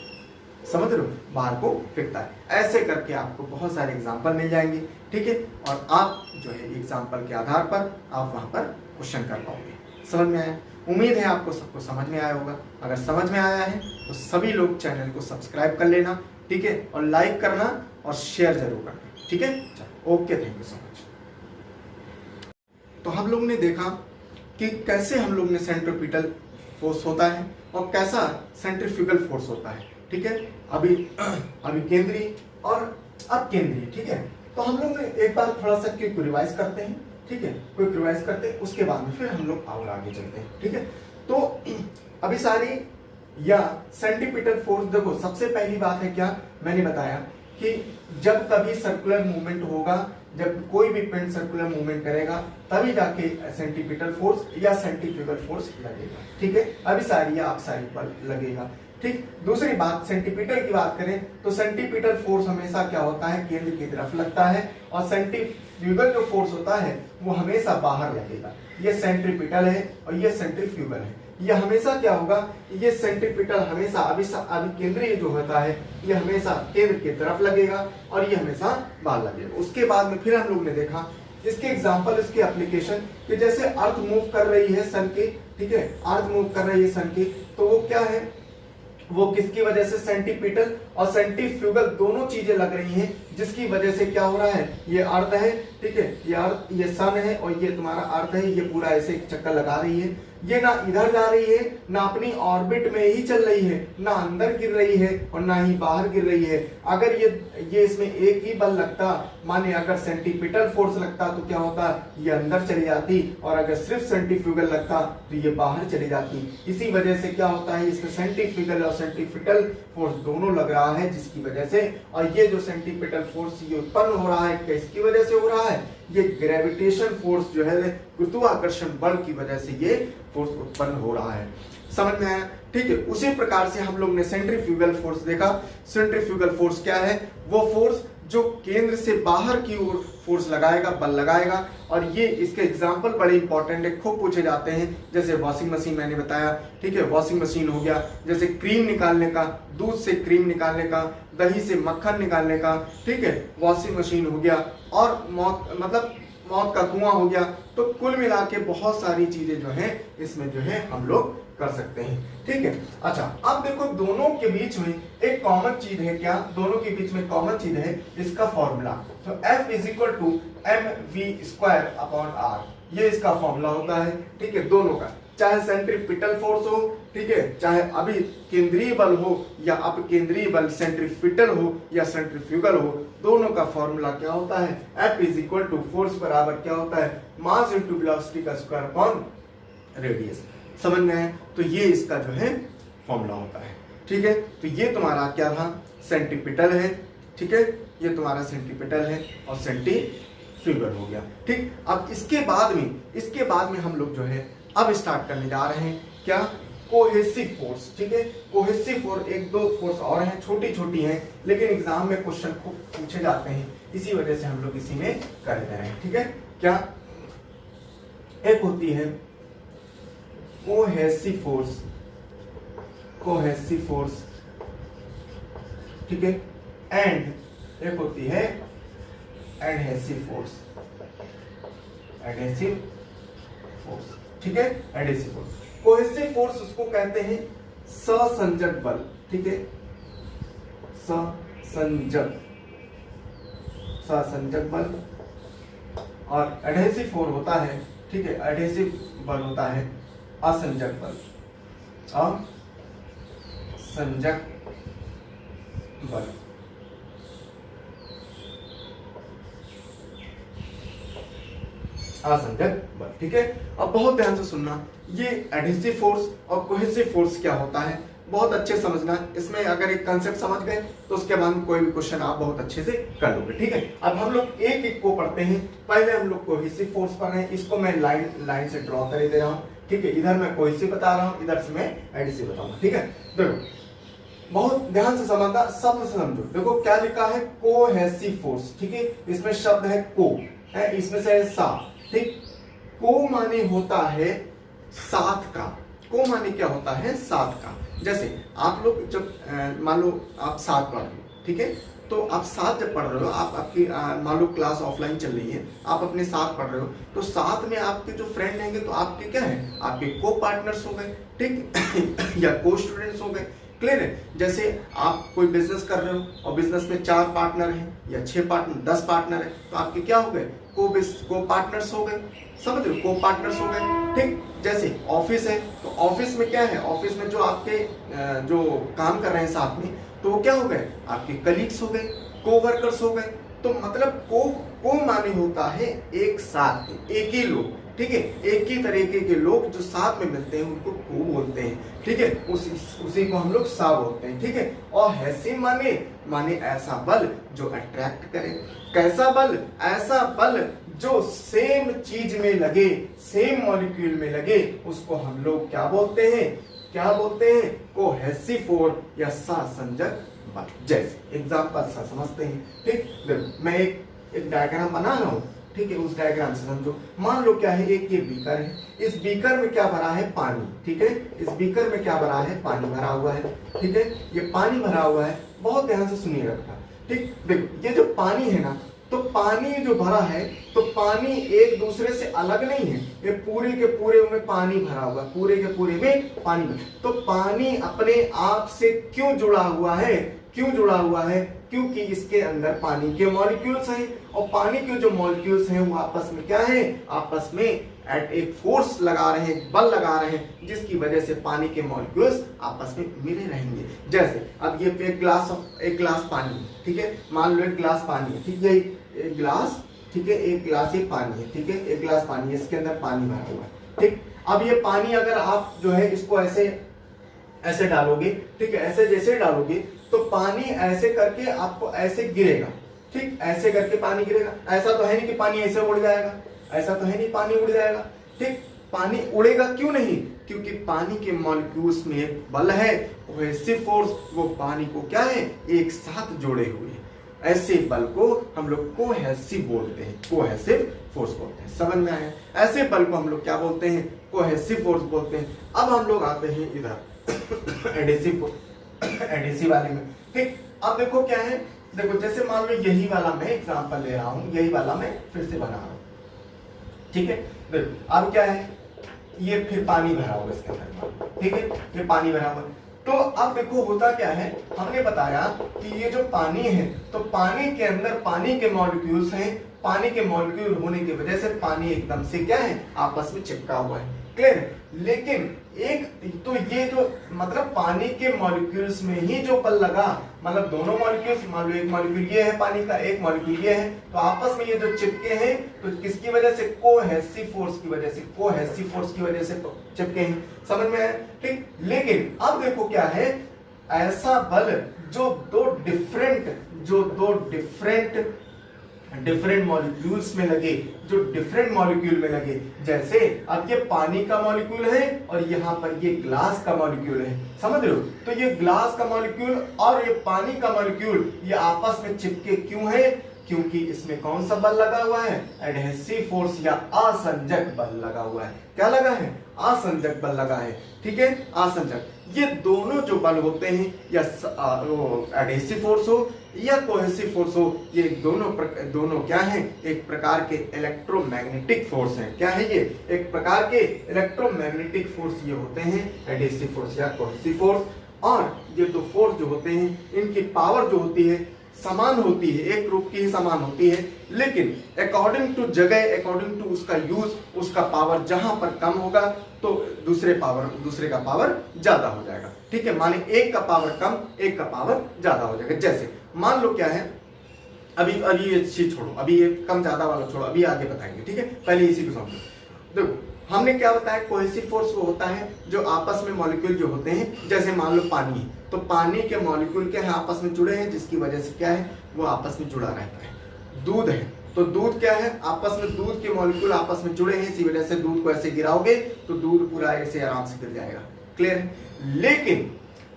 समझ रहे हो, बाहर को फेंकता है। ऐसे करके आपको बहुत सारे एग्जाम्पल मिल जाएंगे, ठीक है, और आप जो है एग्जाम्पल के आधार पर आप वहां पर क्वेश्चन कर पाओगे। समझ में आया? उम्मीद है आपको सबको समझ में आया होगा। अगर समझ में आया है तो सभी लोग चैनल को सब्सक्राइब कर लेना, ठीक है, और लाइक करना और शेयर जरूर करना, ठीक है। चलो, okay, thank you so much. तो हम लोग ने देखा कि कैसे हम लोग ने सेंट्रीपिटल फोर्स होता है और कैसा सेंट्रीफ्यूगल फोर्स होता है, ठीक है। अभी केंद्रीय और अब केंद्रीय, ठीक है। तो हम लोग ने एक बार थोड़ा सा क्विक रिवाइज करते हैं, ठीक है, क्विक रिवाइज करते हैं, उसके बाद में फिर हम लोग और आगे चलते हैं, ठीक है। तो अभी सारी या सेंट्रीपिटल फोर्स, देखो सबसे पहली बात है क्या, मैंने बताया कि जब कभी सर्कुलर मूवमेंट होगा, जब कोई भी पिंड सर्कुलर मूवमेंट करेगा, तभी जाके सेंट्रीपिटल फोर्स या सेंट्रीफ्यूगल फोर्स लगेगा, ठीक है। अभी सारी या अपसारी पर लगेगा, ठीक। दूसरी बात, सेंट्रीपिटल की बात करें तो सेंट्रीपिटल फोर्स हमेशा क्या होता है, केंद्र की तरफ लगता है, और सेंट्रीफ्यूगल जो फोर्स होता है वो हमेशा बाहर लगेगा। ये सेंट्रीपिटल है और ये सेंट्रीफ्यूगल है। ये हमेशा क्या होगा, ये सेंट्रीपिटल हमेशा अभी केंद्रीय जो होता है ये हमेशा केंद्र की तरफ लगेगा और ये हमेशा बाहर लगेगा। उसके बाद में फिर हम लोग ने देखा इसके एग्जाम्पल, इसके एप्लीकेशन, कि जैसे अर्थ मूव कर रही है सन की, ठीक है, अर्थ मूव कर रही है सन की, तो वो क्या है, वो किसकी वजह से, सेंट्रीपिटल और सेंट्रीफ्यूगल दोनों चीजें लग रही हैं, जिसकी वजह से क्या हो रहा है, ये अर्थ है, ठीक है, ये अर्थ, ये सन है और ये तुम्हारा अर्थ है, ये पूरा ऐसे चक्कर लगा रही है। ये ना इधर जा रही है, ना अपनी ऑर्बिट में ही चल रही है, ना अंदर गिर रही है और ना ही बाहर गिर रही है। अगर ये इसमें एक ही बल लगता, माने अगर सेंट्रीपिटल फोर्स लगता तो क्या होता, ये अंदर चली जाती, और अगर सिर्फ सेंट्रीफ्यूगल लगता तो ये बाहर चली जाती। इसी वजह से क्या होता है, इसमें सेंट्रीफ्यूगल और सेंट्रीपिटल फोर्स दोनों लग रहा है, जिसकी वजह से, और ये जो सेंट्रीपिटल फोर्स ये उत्पन्न हो रहा है, किसकी वजह से हो रहा है, ये ग्रेविटेशन फोर्स जो है, गुरुत्वाकर्षण बल की वजह से ये फोर्स उत्पन्न हो रहा है। समझ में आया? ठीक है। उसी प्रकार से हम लोग ने सेंट्रीफ्यूगल फोर्स देखा। सेंट्रीफ्यूगल फोर्स क्या है, वो फोर्स जो केंद्र से बाहर की ओर फोर्स लगाएगा, बल लगाएगा, और ये इसके एग्जाम्पल बड़े इंपॉर्टेंट है, खूब पूछे जाते हैं। जैसे वॉशिंग मशीन मैंने बताया, ठीक है, वॉशिंग मशीन हो गया, जैसे क्रीम निकालने का, दूध से क्रीम निकालने का, दही से मक्खन निकालने का, ठीक है, वॉशिंग मशीन हो गया, और मौत का कुआं हो गया। तो कुल मिला के बहुत सारी चीजें जो है इसमें जो है हम लोग कर सकते हैं, ठीक है। अच्छा, अब देखो दोनों के बीच में एक कॉमन चीज है, क्या, दोनों के बीच में कॉमन चीज है, इसका फॉर्मूला। तो F = mv²/r, ये इसका फॉर्मूला होता है, ठीक है, दोनों का, चाहे सेंट्रीपिटल फोर्स हो, ठीक है, चाहे अभी केंद्रीय बल हो या अपकेंद्रीय बल, सेंट्रीपिटल हो या सेंट्रीफ्यूगल हो, दोनों का फॉर्मूला क्या होता है, F = फोर्स बराबर क्या होता है, मास × वेलोसिटी का स्क्वायर अपॉन रेडियस। समझ में आए? तो ये इसका जो है फॉर्मूला होता है, ठीक है। तो ये तुम्हारा क्या था, सेंट्रीपिटल है, ठीक है, ये तुम्हारा सेंट्रीपिटल है और सेंट्रीफ्यूगल हो गया, ठीक। अब इसके बाद में हम लोग जो है अब स्टार्ट करने जा रहे हैं, क्या, कोहेसिव फोर्स, ठीक है। कोहेसिव फोर्स, एक दो फोर्स और हैं, छोटी छोटी हैं, लेकिन एग्जाम में क्वेश्चन खूब पूछे जाते हैं, इसी वजह से हम लोग इसी में कर रहे हैं, ठीक है। क्या, एक होती है कोहेसिव फोर्स, ठीक है, एंड एक होती है एडहेसिव फोर्स, ठीक है, एडहेसिव फोर्स। कोहेसिव फोर्स उसको कहते हैं ससंजक बल, ठीक है, ससंजक बल, और एडहेसिव फोर्स होता है, ठीक है, एडहेसिव बल होता है असंजक बल, असंजक बल। असंजक बल, ठीक है। अब बहुत ध्यान से सुनना, ये एडहेसिव फोर्स और कोहेसिव फोर्स क्या होता है बहुत अच्छे समझना। इसमें अगर एक कंसेप्ट समझ गए तो उसके बाद कोई भी क्वेश्चन आप बहुत अच्छे से कर लोगे, ठीक है। अब हम लोग एक एक को पढ़ते हैं। पहले हम लोग कोहेसिव फोर्स पढ़ रहे हैं, इसको मैं लाइन से ड्रॉ कर दे रहा हूँ, ठीक है। इधर मैं कोहेसिव बता रहा हूँ, इधर से मैं एडहेसिव बताऊंगा, ठीक है। देखो बहुत ध्यान से समझना, शब्द से समझो। देखो क्या लिखा है, कोहेसिव फोर्स, ठीक है। इसमें शब्द है को, है, इसमें से है सा, ठीक। को माने होता है साथ का, को माने क्या होता है साथ का। जैसे आप लोग जब मान लो आप साथ पढ़ रहे हो, ठीक है, तो आप साथ जब पढ़ रहे हो, आप आपकी मान लो क्लास ऑफलाइन चल रही है, आप अपने साथ पढ़ रहे हो, तो साथ में आपके जो फ्रेंड रहेंगे तो आपके क्या है, आपके को पार्टनर्स हो गए, ठीक या को स्टूडेंट्स हो गए, क्लियर है। जैसे आप कोई बिजनेस कर रहे हो और बिजनेस में 4 पार्टनर हैं या 6 पार्टनर 10 पार्टनर है, तो आपके क्या हो गए, को पार्टनर्स हो गए, समझ रहे हो, को पार्टनर्स हो गए, ठीक। जैसे ऑफिस है, तो ऑफिस में क्या है, ऑफिस में जो आपके जो काम कर रहे हैं साथ में, तो वो क्या हो गए, आपके कलीग्स हो गए, कोवर्कर्स हो गए। तो मतलब को माने होता है एक साथ के, एक ही लोग, ठीक है, एक ही तरीके के लोग जो साथ में मिलते हैं उनको को बोलते हैं, ठीक है। उसी को हम लोग सा बोलते हैं, ठीक है। और हैसी माने ऐसा बल जो अट्रैक्ट करे। कैसा बल, ऐसा बल जो सेम चीज में लगे, सेम मॉलिक्यूल में लगे, उसको हम लोग क्या बोलते हैं, क्या बोलते हैं, कोहेसिव फोर्स या सहसंजक बल। जैसे एग्जांपल सा समझते हैं, ठीक। देखो मैं एक डायग्राम बना रहा हूँ, ठीक है, उस डायग्राम से समझो। मान लो क्या है, एक ये बीकर है, इस बीकर में क्या भरा है, पानी, ठीक है। इस बीकर में क्या भरा है, पानी भरा हुआ है, ठीक है। ये पानी भरा हुआ है, बहुत ध्यान से सुनिएगा बेटा, ठीक। देखो ये जो पानी है ना, तो पानी जो भरा है, तो पानी एक दूसरे से अलग नहीं है, ये पूरे के पूरे में पानी भरा हुआ है, पूरे के पूरे में पानी भरा। तो पानी अपने आप से क्यों जुड़ा हुआ है, क्यों जुड़ा हुआ है, क्योंकि इसके अंदर पानी के मॉलिक्यूल्स हैं, और पानी के जो मॉलिक्यूल्स हैं वो आपस में क्या है, आपस में एक फोर्स लगा रहे हैं, बल लगा रहे हैं, जिसकी वजह से पानी के मॉलिक्यूल्स आपस में मिले रहेंगे। जैसे अब ये एक ग्लास पानी है, ठीक है, मान लो एक ग्लास पानी है, ठीक है, एक ग्लास, ठीक है, एक ग्लास ये पानी है, ठीक है, एक ग्लास पानी है, इसके अंदर पानी भरा हुआ है, ठीक। अब ये पानी अगर आप जो है इसको ऐसे डालोगे, ठीक है, ऐसे जैसे डालोगे तो पानी ऐसे करके आपको ऐसे गिरेगा, ठीक, ऐसे करके पानी गिरेगा। ऐसा तो है नहीं कि पानी ऐसे उड़ जाएगा, ऐसा तो है नहीं पानी उड़ जाएगा, ठीक। पानी उड़ेगा क्यों नहीं, क्योंकि पानी के मॉलिक्यूल्स में एक बल है, कोहेसिव फोर्स, वो पानी को क्या है, एक साथ जोड़े हुए हैं। ऐसे बल को हम लोग कोहेसिव बोलते हैं, कोहेसिव फोर्स बोलते हैं। समझ में आया? ऐसे बल को हम लोग क्या बोलते हैं, कोहेसिव फोर्स बोलते हैं। अब हम लोग आते हैं इधर एडहेसिव वाले में, ठीक। अब देखो क्या है, देखो जैसे मान लो यही वाला मैं एग्जांपल ले रहा हूं, यही वाला मैं फिर से बना रहा हूं, ठीक है। देखो अब क्या है, ये फिर पानी भरा हुआ इसके अंदर, ठीक है, ये पानी भरा हुआ। तो अब देखो होता क्या है, हमने बताया कि ये जो पानी है, तो पानी के अंदर पानी के मॉलिक्यूल्स हैं, पानी के मॉलिक्यूल होने की वजह से पानी एकदम से क्या है, आपस में चिपका हुआ है, क्लियर है। लेकिन एक तो ये जो मतलब पानी के मॉलिक्यूल्स में ही जो बल लगा, मतलब दोनों मॉलिक्यूल्स, मान लो एक मॉलिक्यूल ये है पानी का, एक मॉलिक्यूल ये है, तो आपस में ये जो चिपके हैं, तो किसकी वजह से, कोहेसिव फोर्स की वजह से, कोहेसिव फोर्स की वजह से चिपके हैं। समझ में आया, ठीक। लेकिन अब देखो क्या है, ऐसा बल जो दो डिफरेंट मॉलिक्यूल्स में लगे, जो डिफरेंट मॉलिक्यूल में लगे। जैसे अब ये पानी का मॉलिक्यूल है और यहाँ पर ये ग्लास का मॉलिक्यूल है, समझ रहे हो। तो ये ग्लास का मॉलिक्यूल और ये पानी का मॉलिक्यूल ये आपस में चिपके क्यों है, क्योंकि इसमें कौन सा बल लगा हुआ है, एडहेसिव फोर्स या असंजक बल लगा हुआ है। क्या लगा है, असंजक बल लगा है, ठीक है, असंजक। ये दोनों जो बल होते हैं, या एडहेसिव फोर्स हो या कोहेसिव फोर्स हो, ये दोनों क्या है, एक प्रकार के इलेक्ट्रोमैग्नेटिक फोर्स हैं। क्या है ये, एक प्रकार के इलेक्ट्रोमैग्नेटिक फोर्स ये होते हैं, एडहेसिव फोर्स या कोहेसिव फोर्स। और ये दो फोर्स जो होते हैं, इनकी पावर जो होती है समान होती है, एक ग्रुप की ही समान होती है, लेकिन अकॉर्डिंग टू जगह, अकॉर्डिंग टू उसका यूज, उसका पावर जहां पर कम होगा तो दूसरे का पावर ज्यादा हो जाएगा। ठीक है, माने एक का पावर कम, एक का पावर ज्यादा हो जाएगा। जैसे मान लो क्या है, अभी ये चीज छोड़ो, अभी ये कम ज्यादा वाला छोड़ो, अभी आगे बताएंगे। ठीक है, पहले इसी को समझो। देखो हमने क्या बताया, कोहेसिव फोर्स वो होता है जो आपस में मॉलिक्यूल जो होते हैं, जैसे मान लो पानी है, तो पानी के मॉलिक्यूल क्या है, आपस में जुड़े हैं, जिसकी वजह से क्या है, वो आपस में जुड़ा रहता है। दूध है तो दूध क्या है, आपस में दूध के मॉलिक्यूल आपस में जुड़े हैं, इसी वजह से दूध को ऐसे गिराओगे तो दूध पूरा ऐसे आराम से गिर जाएगा। क्लियर है। लेकिन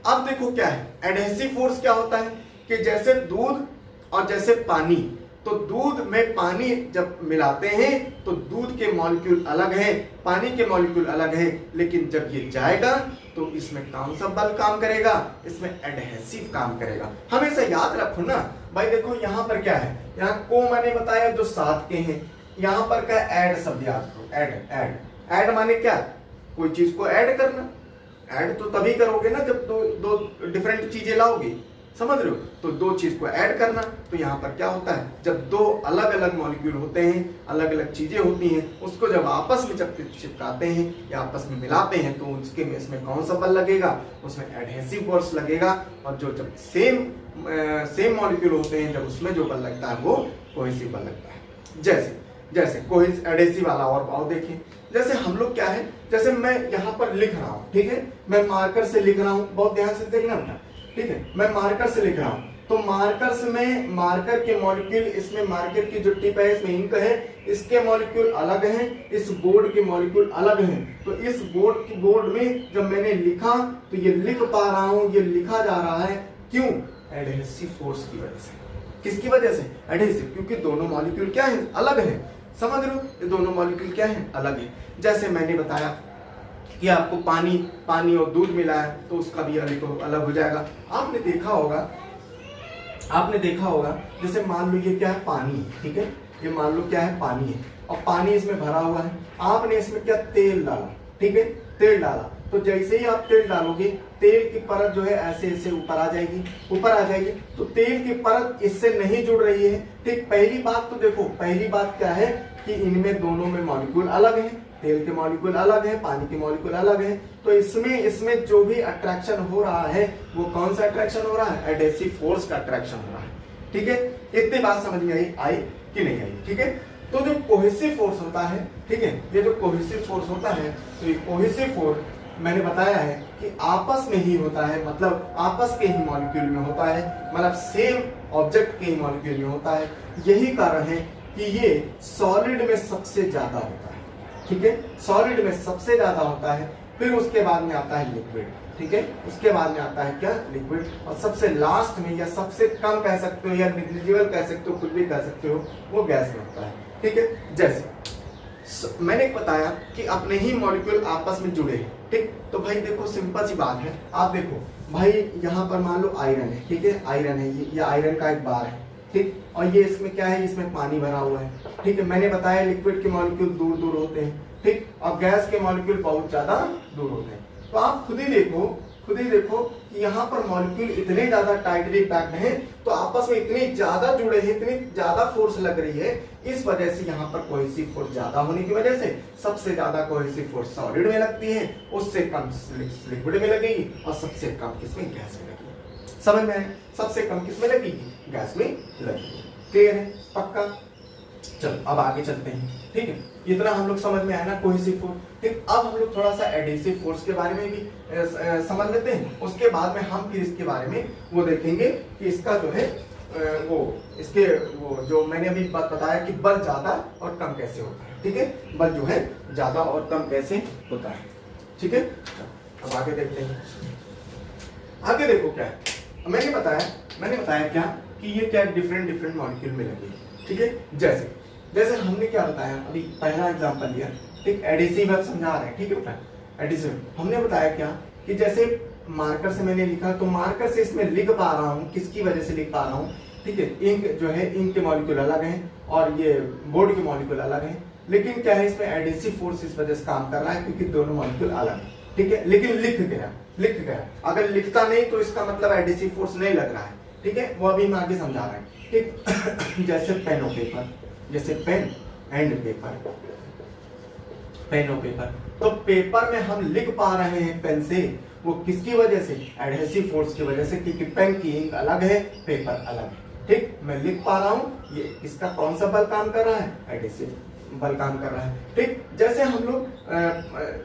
अब देखो क्या है, एडहेसिव फोर्स क्या होता है कि जैसे दूध और जैसे पानी, तो दूध में पानी जब मिलाते हैं तो दूध के मॉलिक्यूल अलग हैं, पानी के मॉलिक्यूल अलग हैं, लेकिन जब ये जाएगा तो इसमें कौन सा बल काम करेगा, इसमें एडहेसिव काम करेगा। हमेशा याद रखो ना भाई, देखो यहाँ पर क्या है, यहाँ को मैंने बताया जो साथ के हैं, यहाँ पर क्या ऐड शब्द याद करो, ऐड माने क्या, कोई चीज को ऐड करना। ऐड तो तभी करोगे ना जब दो डिफरेंट चीजें लाओगे, समझ रहे हो, तो दो चीज को ऐड करना। तो यहाँ पर क्या होता है, जब दो अलग अलग मॉलिक्यूल होते हैं, अलग अलग चीजें होती हैं, उसको जब आपस में जब चिपकाते हैं या आपस में मिलाते हैं तो उसके में इसमें कौन सा बल लगेगा, उसमें एडहेसिव फोर्स लगेगा। और जो जब सेम मॉलिक्यूल होते हैं, जब उसमें जो बल लगता है वो कोहेसिव बल लगता है। जैसे एडहेसिव वाला और देखिए, जैसे हम लोग क्या है, जैसे मैं यहाँ पर लिख रहा हूँ, ठीक है, मैं मार्कर से लिख रहा हूँ, बहुत ध्यान से देखना बेटा। ठीक है, मैं मार्कर से लिख रहा हूं, तो मार्कर के मॉलिक्यूल, इसमें मार्कर की जो टिप है इसमें इंक है, इसके मॉलिक्यूल अलग हैं, इस बोर्ड के मॉलिक्यूल अलग हैं। तो इस बोर्ड में जब मैंने लिखा तो ये लिख पा रहा हूं, ये लिखा जा रहा है, क्यों, एडहेसिव फोर्स की वजह से। किसकी वजह से, एडहेसिव, क्योंकि दोनों मॉलिक्यूल क्या है, अलग है। समझ रहे हो, ये दोनों मॉलिक्यूल क्या है, अलग है। जैसे मैंने बताया कि आपको पानी और दूध मिला है तो उसका भी अलग हो जाएगा। आपने देखा होगा जैसे मान लो ये क्या है, पानी है, ठीक है, ये मान लो क्या है, पानी है, और पानी इसमें भरा हुआ है, आपने इसमें क्या, तेल डाला, ठीक है, तेल डाला, तो जैसे ही आप तेल डालोगे, तेल की परत जो है ऐसे ऐसे ऊपर आ जाएगी, तो तेल की परत इससे नहीं जुड़ रही है। ठीक, पहली बात तो देखो, पहली बात क्या है कि इनमें दोनों में मॉलिक्यूल अलग हैं, तेल के मॉलिक्यूल अलग है, पानी के मॉलिक्यूल अलग है, तो इसमें जो भी अट्रैक्शन हो रहा है वो कौन सा अट्रैक्शन हो रहा है, एडहेसिव फोर्स का अट्रैक्शन हो रहा है। ठीक है, इतनी बात समझ में आई कि नहीं आई। ठीक है, तो जो कोहेसिव फोर्स होता है, ठीक है, ये जो कोहेसिव फोर्स होता है, तो ये कोहेसिव फोर्स मैंने बताया है कि आपस में ही होता है, मतलब आपस के ही मॉलिक्यूल में होता है, मतलब सेम ऑब्जेक्ट के ही मॉलिक्यूल में होता है। यही कारण है कि ये सॉलिड में सबसे ज्यादा होता है। ठीक है, सॉलिड में सबसे ज्यादा होता है, फिर उसके बाद में आता है लिक्विड। ठीक है, उसके बाद में आता है क्या, लिक्विड, और सबसे लास्ट में या सबसे कम कह सकते हो या निग्लिजिबल कह सकते हो, कुछ भी कह सकते हो, वो गैस में होता है। ठीक है, जैसे मैंने बताया कि अपने ही मॉलिक्यूल आपस में जुड़े हैं। ठीक, तो भाई देखो सिंपल सी बात है, आप देखो भाई यहाँ पर मान लो आयरन है, ठीक है, आयरन है, ये आयरन का एक बार है, ठीक, और ये इसमें क्या है, इसमें पानी भरा हुआ है। ठीक है, मैंने बताया लिक्विड के मॉलिक्यूल दूर दूर होते हैं, ठीक, और गैस के मॉलिक्यूल बहुत ज्यादा दूर होते हैं। तो आप खुद ही देखो कि यहाँ पर मॉलिक्यूल इतने ज्यादा टाइटली पैक्ड हैं, तो आपस में इतने ज्यादा जुड़े हैं, इतनी ज्यादा फोर्स लग रही है, इस वजह से यहाँ पर कोहेसिव फोर्स ज्यादा होने की वजह से सबसे ज्यादा कोहेसिव फोर्स सॉलिड में लगती है, उससे कम लिक्विड में लगेगी, और सबसे कम किसमें, गैस में लगेगी। समझ में आया, सबसे कम किसमें लगेगी, गैस में लगेगी। क्लियर है, पक्का। चलो अब आगे चलते हैं। ठीक है, इतना हम लोग समझ में आया ना कोहेसिव फोर्स। ठीक, अब हम लोग थोड़ा सा एडहेसिव फोर्स के बारे में भी समझ लेते हैं, उसके बाद में हम फिर इसके बारे में वो देखेंगे कि इसका जो है वो जो मैंने अभी बात बताया कि बल ज्यादा और कम कैसे होता है। ठीक है, बल जो है ज्यादा और कम कैसे होता है। ठीक है, अब आगे देखते हैं। आगे देखो क्या है, मैंने बताया क्या कि ये क्या डिफरेंट मॉलिक्यूल में लगे। ठीक है, जैसे हमने क्या बताया, अभी पहला एग्जांपल लिया, ठीक, एडहेसिव अब समझा रहे हैं। ठीक है बेटा, एडहेसिव हमने बताया क्या कि जैसे मार्कर से मैंने लिखा, तो मार्कर से इसमें लिख पा रहा हूँ, किसकी वजह से लिख पा रहा हूँ, ठीक है, इंक जो है, इंक के मॉलिक्यूल अलग हैं और ये बोर्ड के मॉलिक्यूल अलग हैं, लेकिन क्या है, इसमें एडहेसिव फोर्स इस वजह से काम कर रहा है क्योंकि दोनों मॉलिक्यूल अलग हैं। ठीक है, लेकिन लिख गया। अगर लिखता नहीं तो इसका मतलब एडहेसिव फोर्स नहीं लग रहा है। ठीक है, वो अभी हम आगे समझा रहे हैं। ठीक जैसे पेन और पेपर, जैसे पेन एंड पेपर, पेन और पेपर, तो पेपर में हम लिख पा रहे हैं पेन से, वो किसकी वजह से? एडहेसिव फोर्स की वजह से, क्योंकि पेन की इंक अलग है, पेपर अलग है। ठीक, मैं लिख पा रहा हूं, ये इसका कौन सा बल काम कर रहा है? एडहेसिव बल काम कर रहा है। ठीक, जैसे हम लोग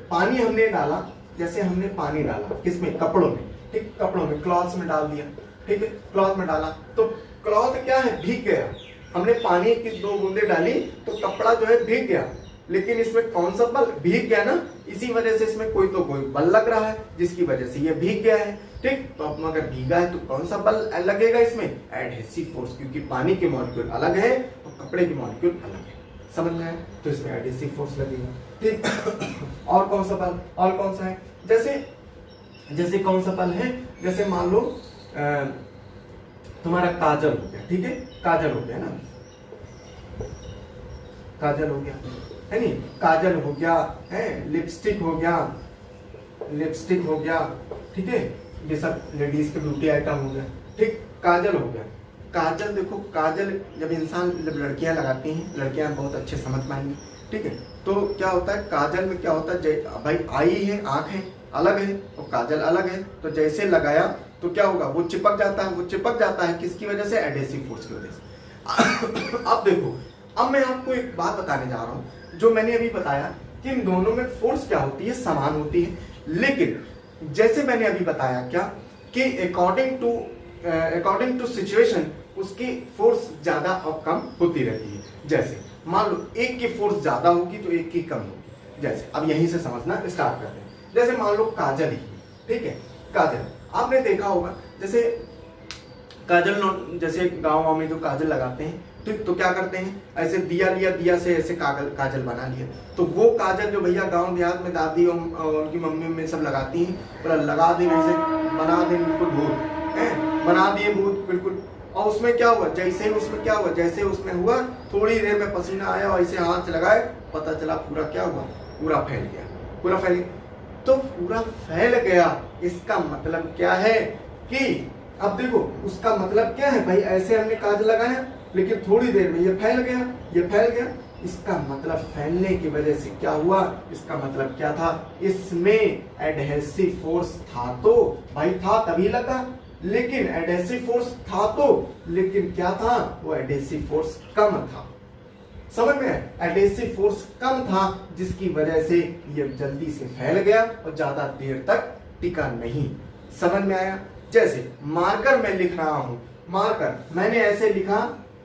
पानी हमने डाला, जैसे हमने पानी डाला किसमें? कपड़ों में। ठीक, कपड़ों में, क्लॉथ में डाल दिया। ठीक है, क्लॉथ में डाला तो क्लॉथ क्या है? भीग गया। हमने पानी की 2 बूंदे डाली तो कपड़ा जो है भीग गया, लेकिन इसमें कौन सा बल? भीग गया ना, इसी वजह से इसमें कोई बल लग रहा है, जिसकी वजह से ये भीग गया है। ठीक, तो अब अगर भीगा है तो कौन सा बल लगेगा इसमें? एडहेसिव फोर्स, क्योंकि पानी के मॉलिक्यूल अलग है और कपड़े के मॉलिक्यूल अलग है। समझ में आया? तो इसमें एडहेसिव फोर्स लगेगा। ठीक और कौन सा बल? और कौन सा है? जैसे कौन सा बल है? जैसे मान लो तुम्हारा काजल हो गया। ठीक है, काजल हो गया ना, काजल हो गया है नहीं, काजल हो गया है, लिपस्टिक हो गया, लिपस्टिक हो गया। ठीक है, ये सब लेडीज के ब्यूटी आइटम हो गया। ठीक, काजल हो गया। काजल देखो, काजल जब लड़कियां लगाती हैं, लड़कियां बहुत अच्छे समझ पाएंगी। ठीक है, तो क्या होता है काजल में? क्या होता है भाई, आई है, आंख है अलग है और काजल अलग है, तो जैसे लगाया तो क्या होगा? वो चिपक जाता है। वो चिपक जाता है किसकी वजह से? एडहेसिव फोर्स की वजह से। अब देखो, अब मैं आपको एक बात बताने जा रहा हूं, जो मैंने अभी बताया कि इन दोनों में फोर्स क्या होती है? समान होती है, लेकिन जैसे मैंने अभी बताया क्या कि अकॉर्डिंग टू सिचुएशन उसकी फोर्स ज्यादा और कम होती रहती है। जैसे मान लो एक की फोर्स ज्यादा होगी तो एक की कम होगी। जैसे अब यहीं से समझना स्टार्ट करते हैं। जैसे मान लो काजल ही, ठीक है, काजल आपने देखा होगा, जैसे काजल, जैसे गाँव में जो काजल लगाते हैं, ठीक, तो क्या करते हैं? ऐसे दिया लिया, दिया से ऐसे काजल बना लिया, तो वो काजल जो भैया गांव देहात में दादी और उनकी मम्मी में सब लगाती हैं, पूरा लगा दे वैसे, बना दे बिल्कुल भूत है, बना दिए भूत बिल्कुल। और उसमें क्या हुआ? जैसे उसमें क्या हुआ? जैसे उसमें हुआ, थोड़ी देर में पसीना आया और ऐसे हाथ से लगाए, पता चला पूरा क्या हुआ? पूरा फैल गया, पूरा फैल गया। तो पूरा फैल गया, इसका मतलब क्या है कि अब देखो, उसका मतलब क्या है भाई? ऐसे हमने काजल लगाया, लेकिन थोड़ी देर में ये फैल गया, ये फैल गया। इसका मतलब फैलने की वजह से क्या हुआ? इसका मतलब क्या था? इसमें एडहेसिव फोर्स था तो भाई, था तभी लगा, लेकिन एडहेसिव फोर्स था तो, लेकिन क्या था? वो एडहेसिव फोर्स कम था। समझ में? एडहेसिव फोर्स कम था, जिसकी वजह से ये जल्दी से फैल गया और ज्यादा देर तक टिका नहीं। समझ में आया? जैसे मार्कर में लिख रहा हूं, मार्कर मैंने ऐसे लिखा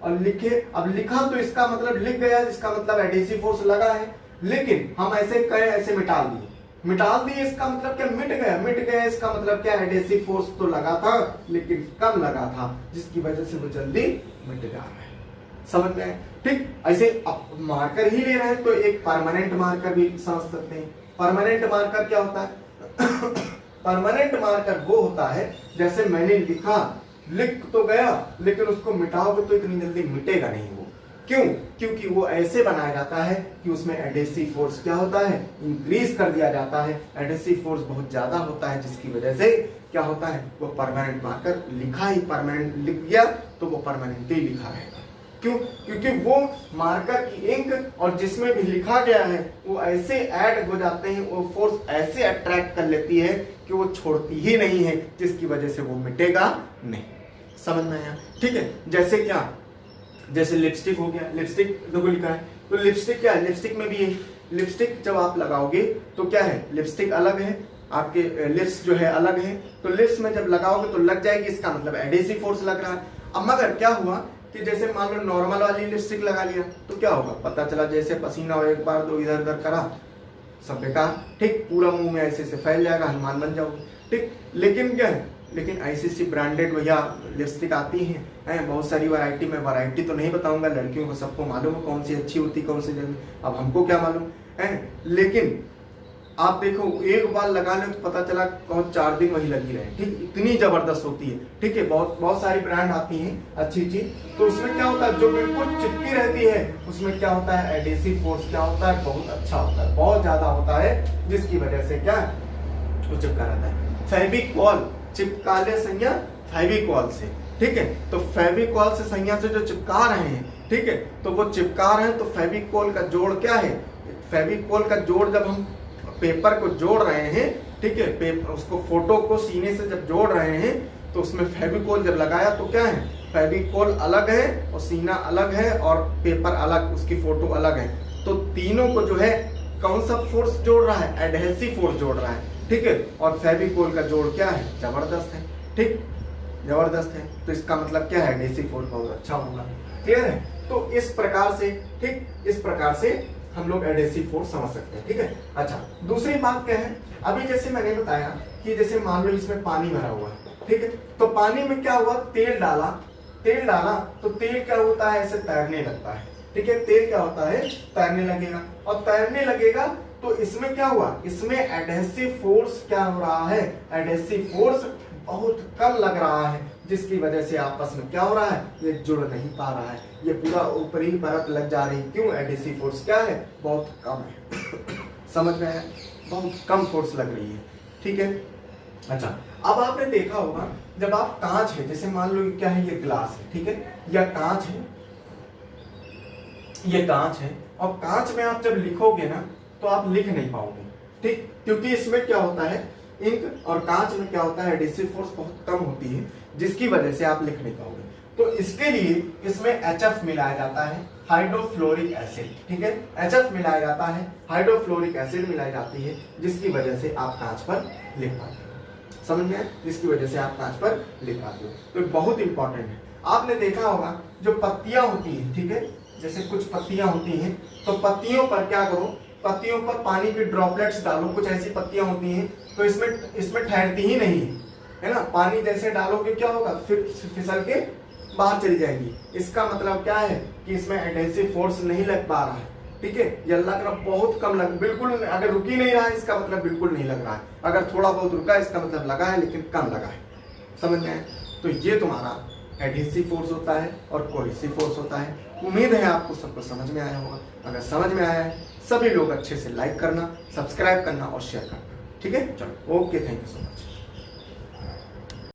और लिखे, अब लिखा तो इसका मतलब लिख गया, इसका मतलब एडहेसिव फोर्स लगा है, लेकिन हम ऐसे कहे, ऐसे मिटा दिए, इसका मतलब क्या? मिट गया, इसका मतलब क्या? एडहेसिव फोर्स तो लगा था, लेकिन कम लगा था, जिसकी वजह से वो जल्दी मिट जा रहा है। समझ में? ठीक, ऐसे अब मार्कर ही ले रहे हैं तो एक परमानेंट मार्कर भी समझ सकते हैं। परमानेंट मार्कर क्या होता है? परमानेंट मार्कर वो होता है, जैसे मैंने लिखा, लिख तो गया, लेकिन उसको मिटाओगे तो इतनी जल्दी मिटेगा नहीं वो। क्यों? क्योंकि वो ऐसे बनाया जाता है कि उसमें एडहेसिव फोर्स क्या होता है? इंक्रीज कर दिया जाता है। एडहेसिव फोर्स बहुत ज्यादा होता है, जिसकी वजह से क्या होता है? वो परमानेंट मार्कर लिखा ही परमानेंट लिख गया तो वो परमानेंट ही लिखा रहेगा। क्यों? क्योंकि वो मार्कर की इंक और जिसमें भी लिखा गया है वो ऐसे ऐड हो जाते हैं, वो फोर्स ऐसे अट्रैक्ट कर लेती है कि वो छोड़ती ही नहीं है, जिसकी वजह से वो मिटेगा नहीं। समझ में आया? ठीक है, जैसे क्या? जैसे लिपस्टिक हो गया, लिपस्टिक देखो लिखा है, तो लिपस्टिक क्या है? लिपस्टिक में भी है, लिपस्टिक जब आप लगाओगे तो क्या है? लिपस्टिक अलग है, आपके लिप्स जो है अलग है, तो लिप्स में जब लगाओगे तो लग जाएगी, इसका मतलब एडहेसिव फोर्स लग रहा है। अब मगर क्या हुआ कि जैसे मान लो नॉर्मल वाली लिपस्टिक लगा लिया तो क्या होगा? पता चला जैसे पसीना हो, एक बार दो इधर उधर करा, सब बेकार। ठीक, पूरा मुंह में ऐसे से फैल जाएगा, हनुमान बन जाओगे। ठीक, लेकिन क्या है? लेकिन ऐसी ब्रांडेड भैया लिपस्टिक आती हैं, बहुत सारी वैरायटी में, वैरायटी तो नहीं बताऊंगा, लड़कियों को सबको मालूम है कौन सी अच्छी होती, कौन सी जल्दी, अब हमको क्या मालूम है। लेकिन आप देखो, एक बार लगा ले तो पता चला कौन 4 दिन वही लगी रहे। ठीक, इतनी जबरदस्त होती है। ठीक है, बहुत सारी ब्रांड आती हैं अच्छी चीज, तो उसमें क्या होता है? जो बिल्कुल चिपकी रहती है उसमें क्या होता है? एडहेसिव फोर्स क्या होता है? बहुत अच्छा होता है, बहुत ज्यादा होता है, जिसकी वजह से क्या वो चिपका रहता है। फेविकॉल चिपका ले संज्ञा फेविकॉल से, ठीक है। तो फेविकॉल से सैया से जो चिपका रहे हैं, ठीक है, तो वो चिपका रहे हैं, तो फेविकॉल का जोड़ क्या है, फेविकॉल का जोड़ जब हम पेपर को जोड़ रहे हैं, ठीक है, पेपर उसको फोटो को सीने से जब जोड़ रहे हैं तो उसमें फेविकॉल जब लगाया तो क्या है, फेविकॉल अलग है और सीना अलग है और पेपर अलग, उसकी फोटो अलग है। तो तीनों को जो है कौन सा फोर्स जोड़ रहा है, एडहेसिव फोर्स जोड़ रहा है, ठीक है। और फेविकॉल का जोड़ क्या है, जबरदस्त है, ठीक, जबरदस्त है। तो इसका मतलब क्या है, एडहेसिव फोर्स बहुत अच्छा होगा। क्लियर है। तो इस प्रकार से, ठीक, इस प्रकार से हम लोग एडहेसिव फोर्स समझ सकते हैं, ठीक है। अच्छा, दूसरी बात क्या है, अभी जैसे मैंने बताया कि जैसे मान लो इसमें पानी भरा हुआ है, ठीक है, तो पानी में क्या हुआ, तेल डाला, तेल डाला तो तेल क्या होता है, ऐसे तैरने लगता है, ठीक है, तेल क्या होता है, तैरने लगेगा, और तैरने लगेगा तो इसमें क्या हुआ, इसमें एडहेसिव फोर्स क्या हो रहा है, एडहेसिव फोर्स बहुत कम लग रहा है, जिसकी वजह से आपस में क्या हो रहा है, ये जुड़ नहीं पा रहा है, ये पूरा ऊपरी परत लग जा रही। क्यों, एडहेसिव फोर्स क्या है, बहुत कम है। समझ में आया, बहुत कम फोर्स लग रही है, ठीक है। अच्छा, अब आपने देखा होगा जब आप कांच है, जैसे मान लो क्या है, ये ग्लास है, ठीक है, या कांच है, ये कांच है, और कांच में आप जब लिखोगे ना तो आप लिख नहीं पाओगे, ठीक, क्योंकि इसमें क्या होता है, इंक और कांच में क्या होता है, एडहेसिव फोर्स बहुत कम होती है, जिसकी वजह से आप लिख नहीं पाओगे। तो इसके लिए इसमें HF मिलाया जाता है, हाइड्रोफ्लोरिक एसिड, ठीक है, HF मिलाया जाता है, हाइड्रोफ्लोरिक एसिड मिलाई जाती है, जिसकी वजह से आप कांच पर लिख पाते हो। समझ में, जिसकी वजह से आप कांच पर लिख पाते हो। तो बहुत इंपॉर्टेंट है। आपने देखा होगा जो पत्तियां होती है, ठीक है, जैसे कुछ पत्तियां होती हैं, तो पत्तियों पर क्या करो, पत्तियों पर पानी की ड्रॉपलेट्स डालो, कुछ ऐसी पत्तियां होती हैं तो इसमें ठहरती ही नहीं है ना, पानी जैसे डालोगे क्या होगा, फिर फिसल के बाहर चली जाएगी। इसका मतलब क्या है कि इसमें एडहेसिव फोर्स नहीं लग पा रहा है, ठीक है, या लग रहा बहुत कम, लग बिल्कुल, अगर रुक ही नहीं रहा है इसका मतलब बिल्कुल नहीं लग रहा है, अगर थोड़ा बहुत रुका है इसका मतलब लगा है लेकिन कम लगा है। समझ में आया। तो ये तुम्हारा एडहेसिव फोर्स होता है और कोहेसिव फोर्स होता है। उम्मीद है आपको सबको समझ में आया होगा। अगर समझ में आया है, सभी लोग अच्छे से लाइक करना, सब्सक्राइब करना और शेयर करना, ठीक है। चलो, okay, thank you so much.